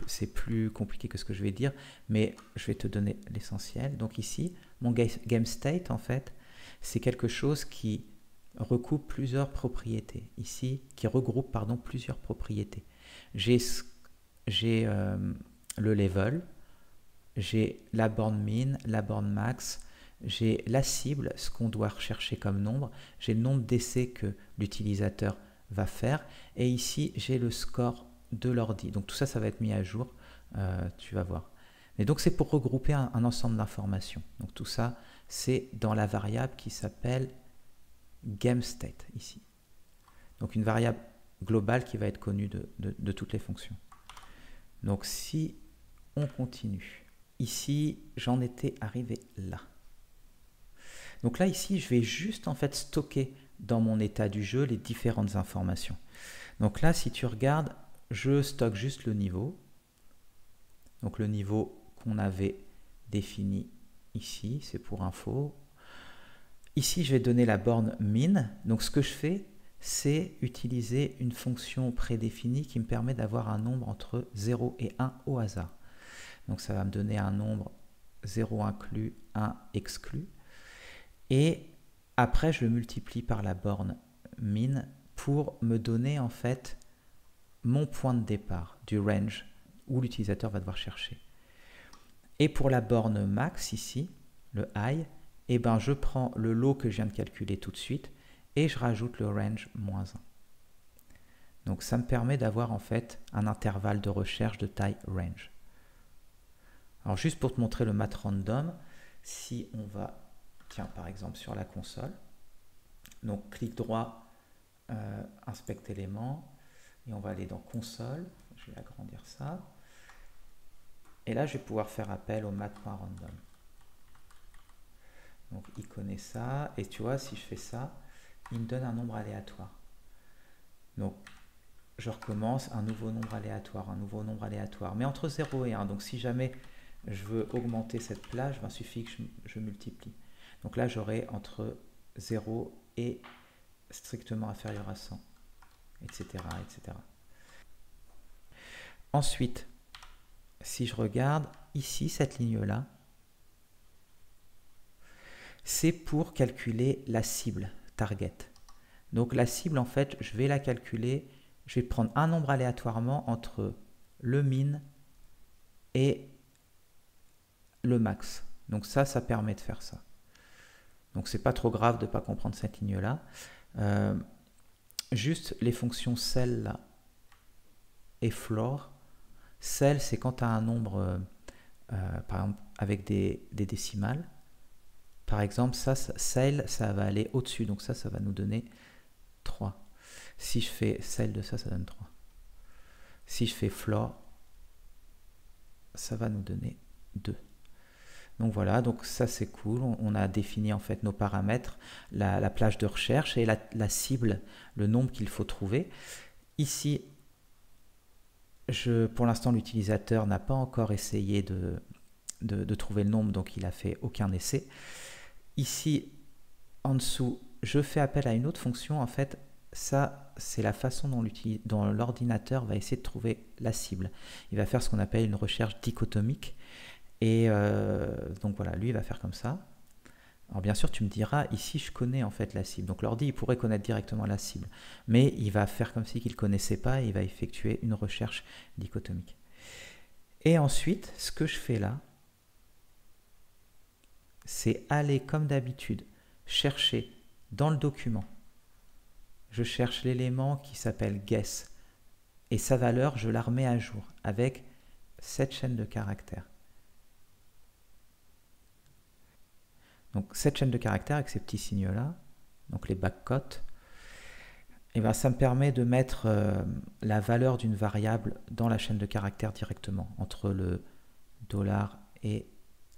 c'est plus compliqué que ce que je vais dire, mais je vais te donner l'essentiel. Donc ici, mon game state, en fait, c'est quelque chose qui recoupe plusieurs propriétés. Ici, qui regroupe, pardon, plusieurs propriétés. J'ai le level, j'ai la borne min, la borne max, j'ai la cible, ce qu'on doit rechercher comme nombre, j'ai le nombre d'essais que l'utilisateur va faire, et ici, j'ai le score de l'ordi. Donc tout ça, ça va être mis à jour, tu vas voir. Et donc c'est pour regrouper un ensemble d'informations. Donc tout ça, c'est dans la variable qui s'appelle GameState ici. Donc une variable globale qui va être connue de toutes les fonctions. Donc si on continue, ici j'en étais arrivé là. Donc là ici je vais juste en fait stocker dans mon état du jeu les différentes informations. Donc là si tu regardes, je stocke juste le niveau. Donc le niveau qu'on avait défini ici, c'est pour info. Ici, je vais donner la borne min. Donc ce que je fais, c'est utiliser une fonction prédéfinie qui me permet d'avoir un nombre entre 0 et 1 au hasard. Donc ça va me donner un nombre 0 inclus, 1 exclu. Et après, je le multiplie par la borne min pour me donner en fait mon point de départ du range où l'utilisateur va devoir chercher. Et pour la borne max ici, le high, eh ben je prends le low que je viens de calculer tout de suite et je rajoute le range -1. Donc ça me permet d'avoir en fait un intervalle de recherche de taille range. Alors juste pour te montrer le math random, si on va, tiens par exemple sur la console, donc clic droit, inspecte éléments, et on va aller dans console, je vais agrandir ça, et là je vais pouvoir faire appel au math.random. Donc il connaît ça, et tu vois, si je fais ça, il me donne un nombre aléatoire. Donc je recommence, un nouveau nombre aléatoire, mais entre 0 et 1. Donc si jamais je veux augmenter cette plage, il suffit que je multiplie. Donc là j'aurai entre 0 et strictement inférieur à 100, etc. etc. Ensuite, si je regarde ici, cette ligne-là, c'est pour calculer la cible, target. Donc la cible, en fait, je vais la calculer, je vais prendre un nombre aléatoirement entre le min et le max. Donc ça permet de faire ça. Donc c'est pas trop grave de ne pas comprendre cette ligne-là. Juste les fonctions cell là, et floor. Cell, c'est quand tu as un nombre, par exemple, avec des décimales. Par exemple, cell, ça va aller au-dessus. Donc ça va nous donner 3. Si je fais cell de ça donne 3. Si je fais floor, ça va nous donner 2. Donc voilà, donc ça c'est cool. On a défini en fait nos paramètres, la plage de recherche et la cible, le nombre qu'il faut trouver. Ici, pour l'instant, l'utilisateur n'a pas encore essayé de trouver le nombre, donc il n'a fait aucun essai. Ici, en dessous, je fais appel à une autre fonction. En fait, ça, c'est la façon dont l'ordinateur va essayer de trouver la cible. Il va faire ce qu'on appelle une recherche dichotomique. Et donc voilà, lui, il va faire comme ça. Alors bien sûr, tu me diras, ici, je connais en fait la cible. Donc l'ordi, il pourrait connaître directement la cible. Mais il va faire comme si qu'il ne connaissait pas et il va effectuer une recherche dichotomique. Et ensuite, ce que je fais là, c'est aller comme d'habitude chercher dans le document je cherche l'élément qui s'appelle guess. Et sa valeur, je la remets à jour avec cette chaîne de caractères. Donc cette chaîne de caractères avec ces petits signes-là, donc les backcotes, et ben, ça me permet de mettre la valeur d'une variable dans la chaîne de caractères directement, entre le dollar et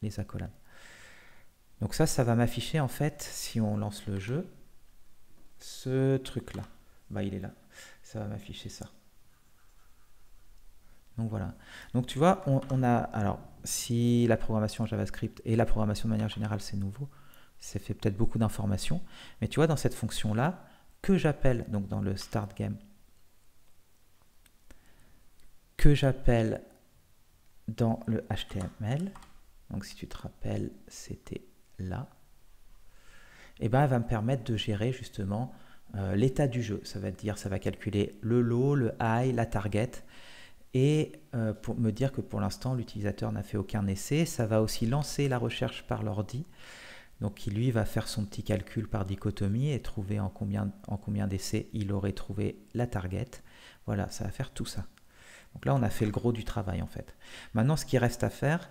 les accolades. Donc ça va m'afficher en fait, si on lance le jeu, ce truc-là. Bah, il est là. Ça va m'afficher ça. Donc voilà. Donc tu vois, on a... Alors, si la programmation JavaScript et la programmation de manière générale, c'est nouveau, ça fait peut-être beaucoup d'informations. Mais tu vois, dans cette fonction-là, que j'appelle, donc dans le start game, que j'appelle dans le HTML, donc si tu te rappelles, c'était là, et ben elle va me permettre de gérer justement l'état du jeu. Ça va dire, ça va calculer le low, le high, la target, et pour me dire que pour l'instant l'utilisateur n'a fait aucun essai. Ça va aussi lancer la recherche par l'ordi, donc qui lui va faire son petit calcul par dichotomie et trouver en combien d'essais il aurait trouvé la target. Voilà, ça va faire tout ça. Donc là on a fait le gros du travail en fait. Maintenant ce qui reste à faire,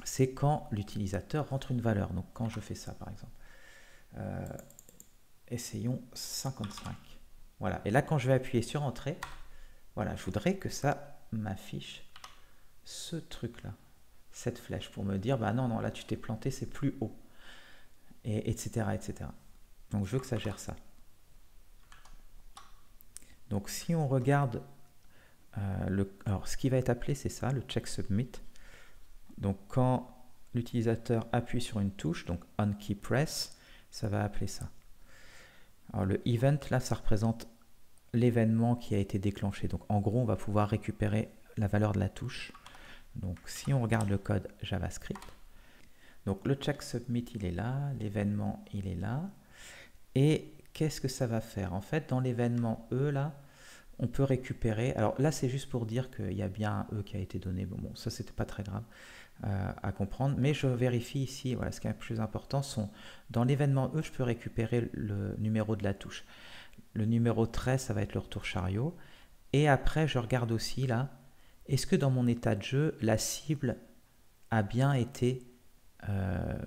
c'est quand l'utilisateur rentre une valeur. Donc quand je fais ça par exemple, essayons 55. Voilà, et là quand je vais appuyer sur entrée, voilà, je voudrais que ça m'affiche ce truc-là, cette flèche, pour me dire, bah non, là tu t'es planté, c'est plus haut, et etc., etc. Donc je veux que ça gère ça. Donc si on regarde, alors ce qui va être appelé, c'est ça, le check submit. Donc quand l'utilisateur appuie sur une touche, donc on key press, ça va appeler ça. Alors le event, là, ça représente l'événement qui a été déclenché. Donc en gros, on va pouvoir récupérer la valeur de la touche. Donc si on regarde le code JavaScript, donc le check submit il est là, l'événement il est là, et qu'est-ce que ça va faire? En fait, dans l'événement E là, on peut récupérer, alors là c'est juste pour dire qu'il y a bien un E qui a été donné, bon ça c'était pas très grave à comprendre, mais je vérifie ici, voilà, ce qui est le plus important, dans l'événement E, je peux récupérer le numéro de la touche. Le numéro 13, ça va être le retour chariot. Et après, je regarde aussi là, est-ce que dans mon état de jeu, la cible a bien été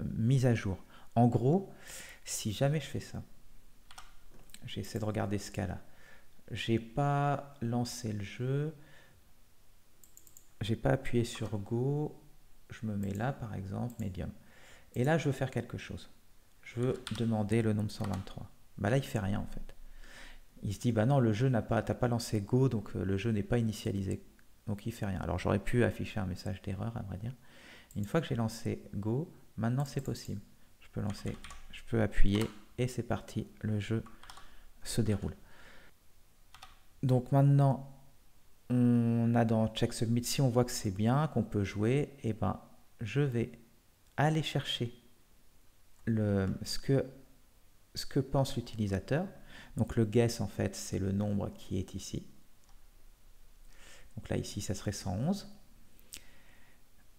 mise à jour? En gros, si jamais je fais ça, j'essaie de regarder ce cas-là. J'ai pas lancé le jeu, j'ai pas appuyé sur Go, je me mets là par exemple, Medium. Et là, je veux faire quelque chose. Je veux demander le nombre 123. Bah là, il fait rien en fait. Il se dit, bah non, le jeu t'as pas lancé Go, donc le jeu n'est pas initialisé. Donc il fait rien. Alors j'aurais pu afficher un message d'erreur, à vrai dire. Une fois que j'ai lancé Go, maintenant c'est possible. Je peux appuyer et c'est parti, le jeu se déroule. Donc maintenant, on a dans Check Submit, si on voit que c'est bien, qu'on peut jouer, et ben je vais aller chercher ce que pense l'utilisateur. Donc le guess en fait c'est le nombre qui est ici. Donc là ici ça serait 111.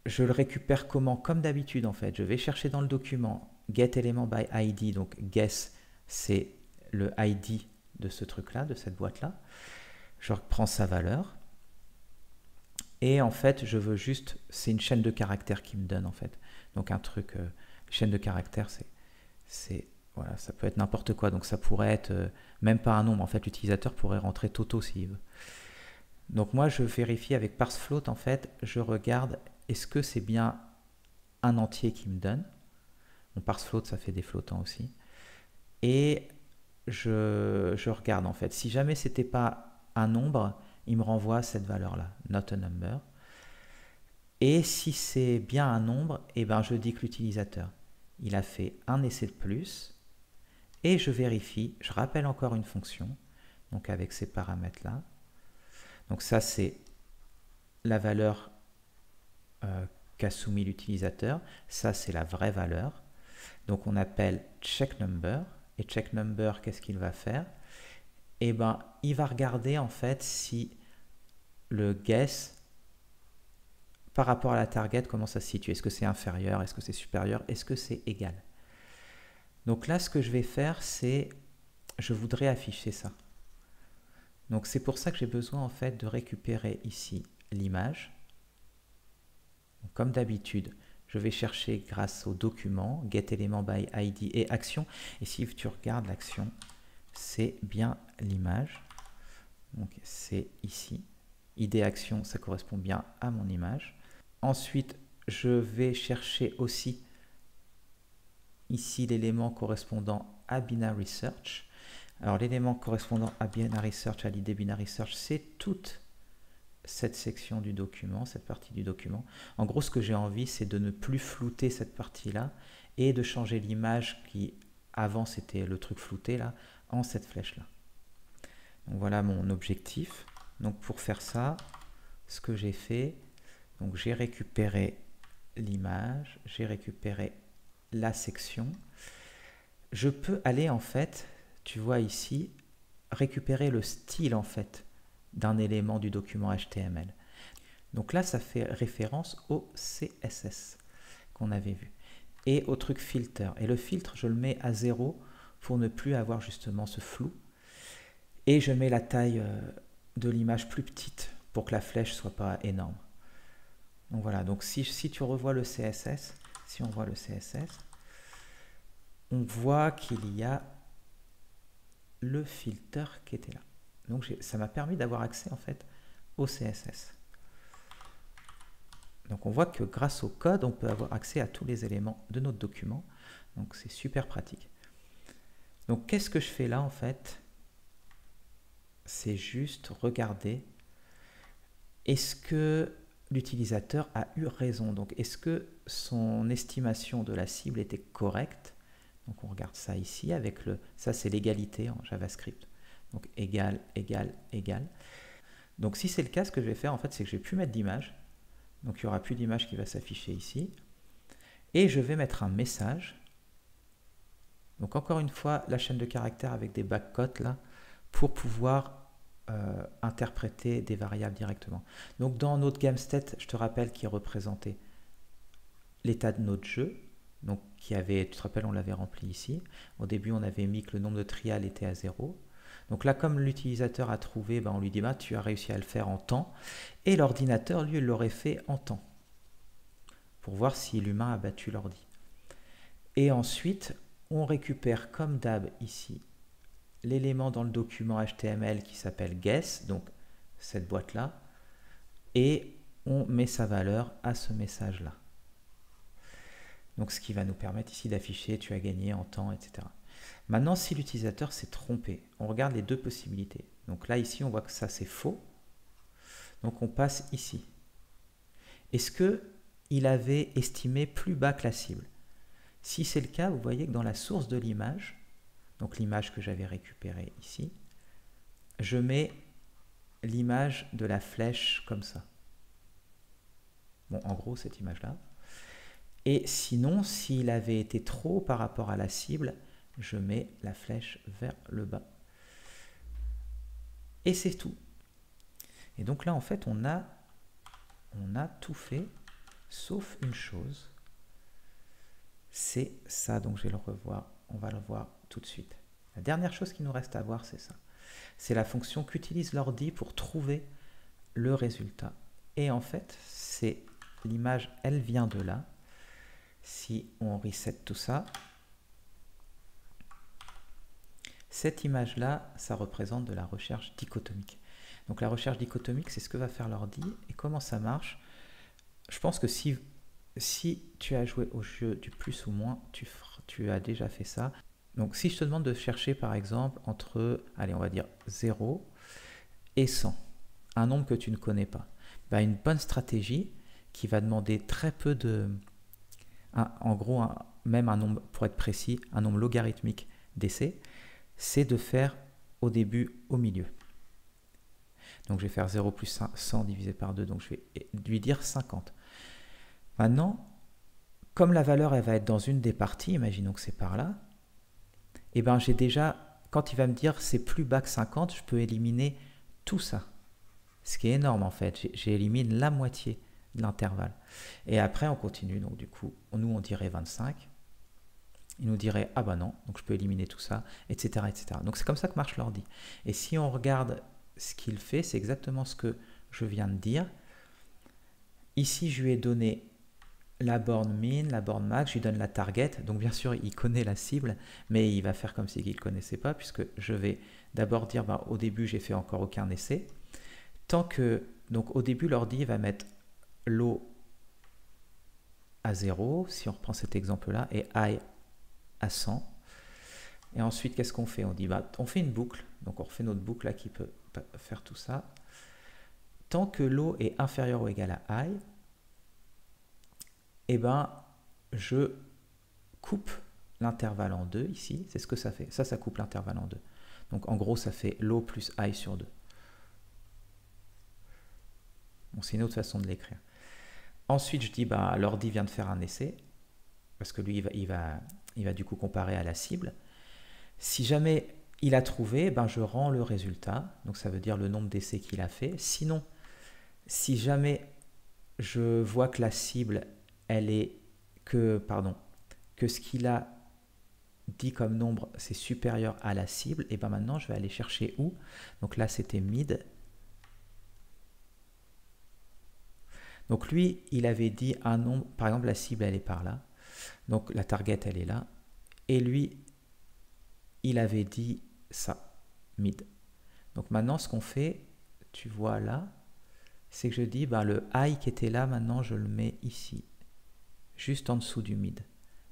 Je le récupère comment? Comme d'habitude en fait. Je vais chercher dans le document getElement by ID. Donc guess c'est le ID de ce truc là, de cette boîte là. Je reprends sa valeur. Et en fait je veux juste, c'est une chaîne de caractères qui me donne en fait. Donc un truc, chaîne de caractères c'est voilà, ça peut être n'importe quoi, donc ça pourrait être même pas un nombre, en fait l'utilisateur pourrait rentrer Toto s'il veut. Donc moi je vérifie avec parseFloat, en fait, je regarde est-ce que c'est bien un entier qui me donne. Mon parseFloat ça fait des flottants aussi. Et je regarde en fait, si jamais c'était pas un nombre, il me renvoie cette valeur là, not a number. Et si c'est bien un nombre, et ben je dis que l'utilisateur il a fait un essai de plus. Et je vérifie, je rappelle encore une fonction, donc avec ces paramètres-là. Donc ça, c'est la valeur qu'a soumis l'utilisateur. Ça, c'est la vraie valeur. Donc on appelle checkNumber. Et checkNumber, qu'est-ce qu'il va faire? Eh bien, il va regarder en fait si le guess, par rapport à la target, comment ça se situe. Est-ce que c'est inférieur? Est-ce que c'est supérieur? Est-ce que c'est égal? Donc là, ce que je vais faire, c'est je voudrais afficher ça. Donc c'est pour ça que j'ai besoin en fait de récupérer ici l'image. Comme d'habitude, je vais chercher grâce au document getElementById et action. Et si tu regardes l'action, c'est bien l'image. Donc c'est ici. ID action, ça correspond bien à mon image. Ensuite, je vais chercher aussi ici l'élément correspondant à binary search. Alors l'élément correspondant à binary search, à l'id binary search, c'est toute cette section du document, cette partie du document. En gros, ce que j'ai envie, c'est de ne plus flouter cette partie-là et de changer l'image qui, avant, c'était le truc flouté, là, en cette flèche-là. Donc voilà mon objectif. Donc pour faire ça, ce que j'ai fait, donc j'ai récupéré l'image, j'ai récupéré la section. Je peux aller en fait, tu vois ici, récupérer le style en fait d'un élément du document HTML. Donc là, ça fait référence au CSS qu'on avait vu et au truc filter. Et le filtre, je le mets à 0 pour ne plus avoir justement ce flou. Et je mets la taille de l'image plus petite pour que la flèche soit pas énorme. Donc voilà, donc si tu revois le CSS, si on voit le CSS, on voit qu'il y a le filter qui était là. Donc ça m'a permis d'avoir accès en fait au CSS. Donc on voit que grâce au code, on peut avoir accès à tous les éléments de notre document. Donc c'est super pratique. Donc qu'est-ce que je fais là en fait? C'est juste regarder, est-ce que l'utilisateur a eu raison? Donc est-ce que son estimation de la cible était correcte? Donc on regarde ça ici avec ça c'est l'égalité en JavaScript. Donc égal, égal, égal. Donc si c'est le cas, ce que je vais faire en fait, c'est que je vais plus mettre d'image. Donc il n'y aura plus d'image qui va s'afficher ici. Et je vais mettre un message. Donc encore une fois, la chaîne de caractères avec des backcotes là, pour pouvoir interpréter des variables directement. Donc dans notre GameState, je te rappelle qu'il représentait l'état de notre jeu. Donc qui avait, tu te rappelles, on l'avait rempli ici. Au début, on avait mis que le nombre de trials était à 0. Donc là, comme l'utilisateur a trouvé, on lui dit tu as réussi à le faire en temps. Et l'ordinateur, lui, il l'aurait fait en temps. Pour voir si l'humain a battu l'ordi. Et ensuite, on récupère comme d'hab ici l'élément dans le document HTML qui s'appelle guess, donc cette boîte-là, et on met sa valeur à ce message-là. Donc ce qui va nous permettre ici d'afficher tu as gagné en temps, etc. Maintenant, si l'utilisateur s'est trompé, on regarde les deux possibilités. Donc là, ici, on voit que ça, c'est faux. Donc on passe ici. Est-ce qu'il avait estimé plus bas que la cible? Si c'est le cas, vous voyez que dans la source de l'image, donc l'image que j'avais récupérée ici, je mets l'image de la flèche comme ça. Bon, en gros, cette image-là. Et sinon, s'il avait été trop par rapport à la cible, je mets la flèche vers le bas. Et c'est tout. Et donc là, en fait, on a tout fait, sauf une chose. C'est ça, donc je vais le revoir. On va le voir tout de suite. La dernière chose qu'il nous reste à voir, c'est ça. C'est la fonction qu'utilise l'ordi pour trouver le résultat. Et en fait, c'est l'image, elle vient de là. Si on reset tout ça, cette image-là, ça représente de la recherche dichotomique. Donc la recherche dichotomique, c'est ce que va faire l'ordi. Et comment ça marche? Je pense que si tu as joué au jeu du plus ou moins, tu as déjà fait ça. Donc si je te demande de chercher par exemple entre, allez, on va dire 0 et 100, un nombre que tu ne connais pas, une bonne stratégie qui va demander très peu de... en gros, même un nombre, pour être précis, un nombre logarithmique d'essais, c'est de faire au début au milieu. Donc je vais faire 0 plus 100 divisé par 2, donc je vais lui dire 50. Maintenant, comme la valeur elle va être dans une des parties, imaginons que c'est par là, et j'ai déjà, quand il va me dire c'est plus bas que 50, je peux éliminer tout ça. Ce qui est énorme en fait, j'élimine la moitié de l'intervalle. Et après on continue, donc du coup, nous on dirait 25. il nous dirait ah bah non, donc je peux éliminer tout ça, etc. etc. Donc c'est comme ça que marche l'ordi. Et si on regarde ce qu'il fait, c'est exactement ce que je viens de dire. Ici, je lui ai donné la borne min, la borne max, je lui donne la target. Donc bien sûr, il connaît la cible, mais il va faire comme s'il ne connaissait pas, puisque je vais d'abord dire bah, au début, j'ai fait encore aucun essai. Tant que, donc au début, l'ordi va mettre low à 0, si on reprend cet exemple-là, et high à 100. Et ensuite, qu'est-ce qu'on fait? On dit, bah, on fait une boucle. Donc, on refait notre boucle là qui peut faire tout ça. Tant que low est inférieur ou égal à high, eh ben, je coupe l'intervalle en deux ici. C'est ce que ça fait. Ça coupe l'intervalle en deux. Donc, en gros, ça fait low plus high sur 2. Bon, c'est une autre façon de l'écrire. Ensuite, je dis, bah, l'ordi vient de faire un essai, parce que lui, il va du coup comparer à la cible. Si jamais il a trouvé, ben je rends le résultat, donc ça veut dire le nombre d'essais qu'il a fait. Sinon, si jamais je vois que la cible, elle est que ce qu'il a dit comme nombre, c'est supérieur à la cible, et ben maintenant je vais aller chercher où. Donc là, c'était mid. Donc lui, il avait dit un nombre, par exemple, la cible, elle est par là. Donc la target, elle est là. Et lui, il avait dit ça, mid. Donc maintenant, ce qu'on fait, tu vois là, c'est que je dis, ben, le high qui était là, maintenant, je le mets ici, juste en dessous du mid,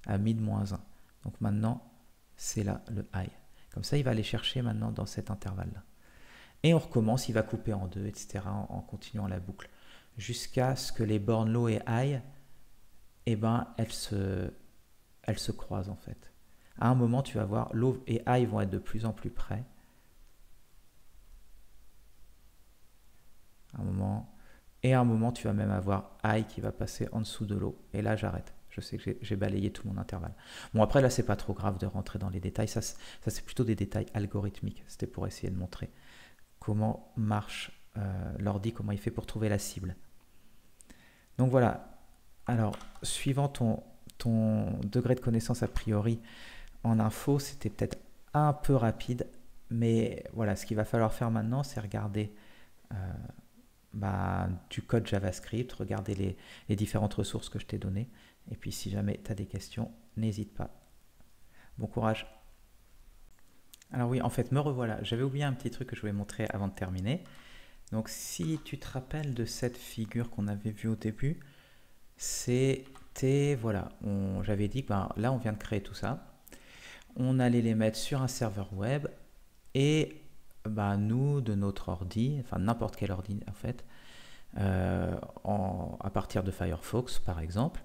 à mid moins 1. Donc maintenant, c'est là le high. Comme ça, il va aller chercher maintenant dans cet intervalle-là. Et on recommence, il va couper en deux, etc., en continuant la boucle, jusqu'à ce que les bornes low et high, eh ben, elles se croisent en fait. À un moment, tu vas voir, low et high vont être de plus en plus près. Et à un moment, tu vas même avoir high qui va passer en dessous de low. Et là, j'arrête. Je sais que j'ai balayé tout mon intervalle. Bon, après, là, c'est pas trop grave de rentrer dans les détails. Ça c'est plutôt des détails algorithmiques. C'était pour essayer de montrer comment marche l'ordi, comment il fait pour trouver la cible. Donc voilà. Alors, suivant ton degré de connaissance a priori en info, c'était peut-être un peu rapide. Mais voilà, ce qu'il va falloir faire maintenant, c'est regarder du code JavaScript, regarder les différentes ressources que je t'ai données. Et puis si jamais tu as des questions, n'hésite pas. Bon courage. Alors oui, en fait, me revoilà. J'avais oublié un petit truc que je voulais montrer avant de terminer. Donc si tu te rappelles de cette figure qu'on avait vue au début, c'était, voilà, j'avais dit que là on vient de créer tout ça. On allait les mettre sur un serveur web et nous, de notre ordi, enfin n'importe quel ordi en fait, à partir de Firefox par exemple,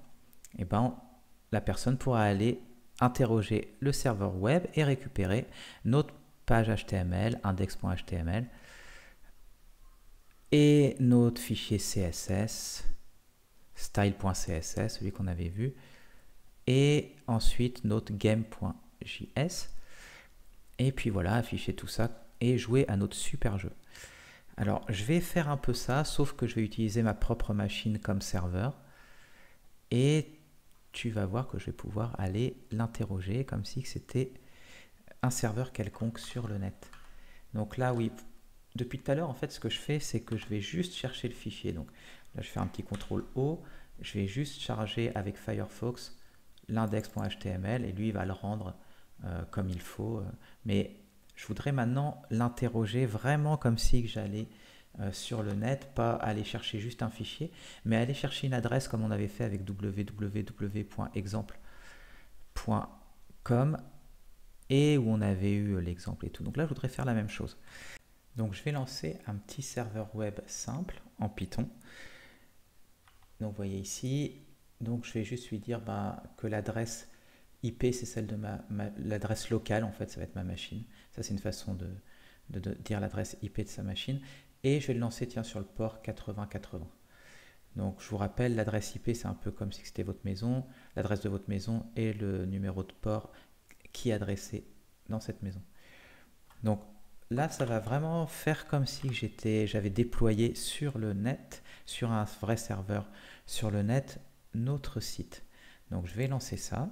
et la personne pourra aller interroger le serveur web et récupérer notre page HTML, index.html, et notre fichier CSS, style.css, celui qu'on avait vu, et ensuite notre game.js, et puis voilà, afficher tout ça et jouer à notre super jeu. Alors, je vais faire un peu ça, sauf que je vais utiliser ma propre machine comme serveur. Et tu vas voir que je vais pouvoir aller l'interroger comme si c'était un serveur quelconque sur le net. Donc là, oui, depuis tout à l'heure, en fait, ce que je fais, c'est que je vais juste chercher le fichier. Donc là, je fais un petit CTRL O. Je vais juste charger avec Firefox l'index.html et lui, il va le rendre comme il faut. Mais je voudrais maintenant l'interroger vraiment comme si j'allais sur le net, pas aller chercher juste un fichier, mais aller chercher une adresse comme on avait fait avec www.exemple.com et où on avait eu l'exemple et tout. Donc là, je voudrais faire la même chose. Donc je vais lancer un petit serveur web simple en Python. Donc vous voyez ici, donc je vais juste lui dire que l'adresse IP, c'est celle de l'adresse locale, en fait, ça va être ma machine. Ça, c'est une façon de dire l'adresse IP de sa machine. Et je vais le lancer, tiens, sur le port 8080. Donc, je vous rappelle, l'adresse IP, c'est un peu comme si c'était votre maison, l'adresse de votre maison et le numéro de port qui est adressé dans cette maison. Donc, là, ça va vraiment faire comme si j'avais déployé sur le net, sur un vrai serveur sur le net, notre site. Donc, je vais lancer ça.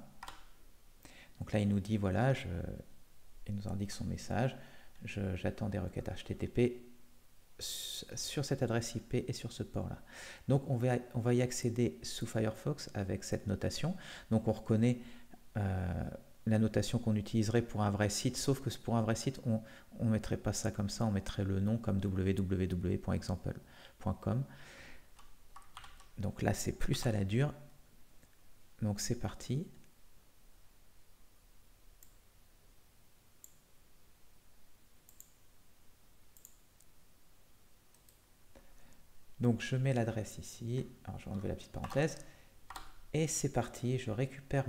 Donc là, il nous dit, voilà, il nous indique son message, j'attends des requêtes HTTP sur cette adresse IP et sur ce port-là. Donc on va y accéder sous Firefox avec cette notation. Donc on reconnaît la notation qu'on utiliserait pour un vrai site, sauf que pour un vrai site, on ne mettrait pas ça comme ça, on mettrait le nom comme www.example.com. Donc là, c'est plus à la dure. Donc c'est parti. Donc je mets l'adresse ici, alors je vais enlever la petite parenthèse, et c'est parti, je récupère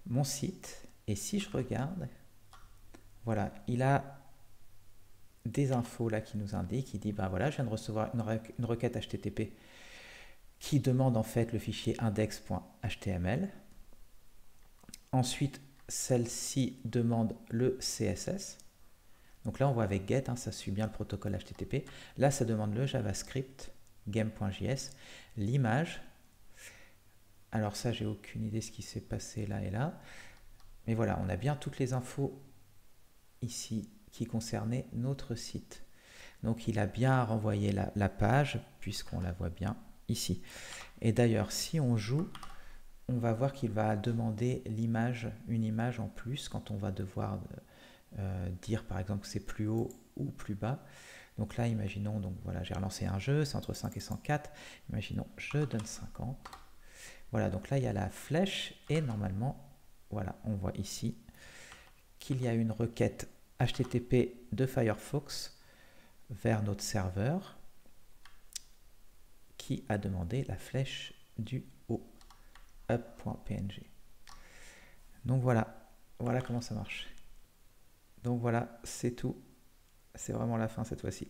mon site, et si je regarde, voilà, il a des infos là qui nous indiquent, il dit, ben voilà, je viens de recevoir une requête HTTP qui demande en fait le fichier index.html. Ensuite, celle-ci demande le CSS. Donc là, on voit avec get, ça suit bien le protocole HTTP. Là, ça demande le JavaScript, game.js, l'image. Alors ça, j'ai aucune idée de ce qui s'est passé là et là. Mais voilà, on a bien toutes les infos ici qui concernaient notre site. Donc il a bien renvoyé la page, puisqu'on la voit bien ici. Et d'ailleurs, si on joue, on va voir qu'il va demander l'image, une image en plus, quand on va devoir dire par exemple que c'est plus haut ou plus bas. Donc là, imaginons, donc voilà, j'ai relancé un jeu, c'est entre 5 et 104. Imaginons, je donne 50. Voilà, donc là, il y a la flèche et normalement, voilà, on voit ici qu'il y a une requête HTTP de Firefox vers notre serveur qui a demandé la flèche du haut, up.png. Donc voilà, voilà comment ça marche. Donc voilà, c'est tout. C'est vraiment la fin cette fois-ci.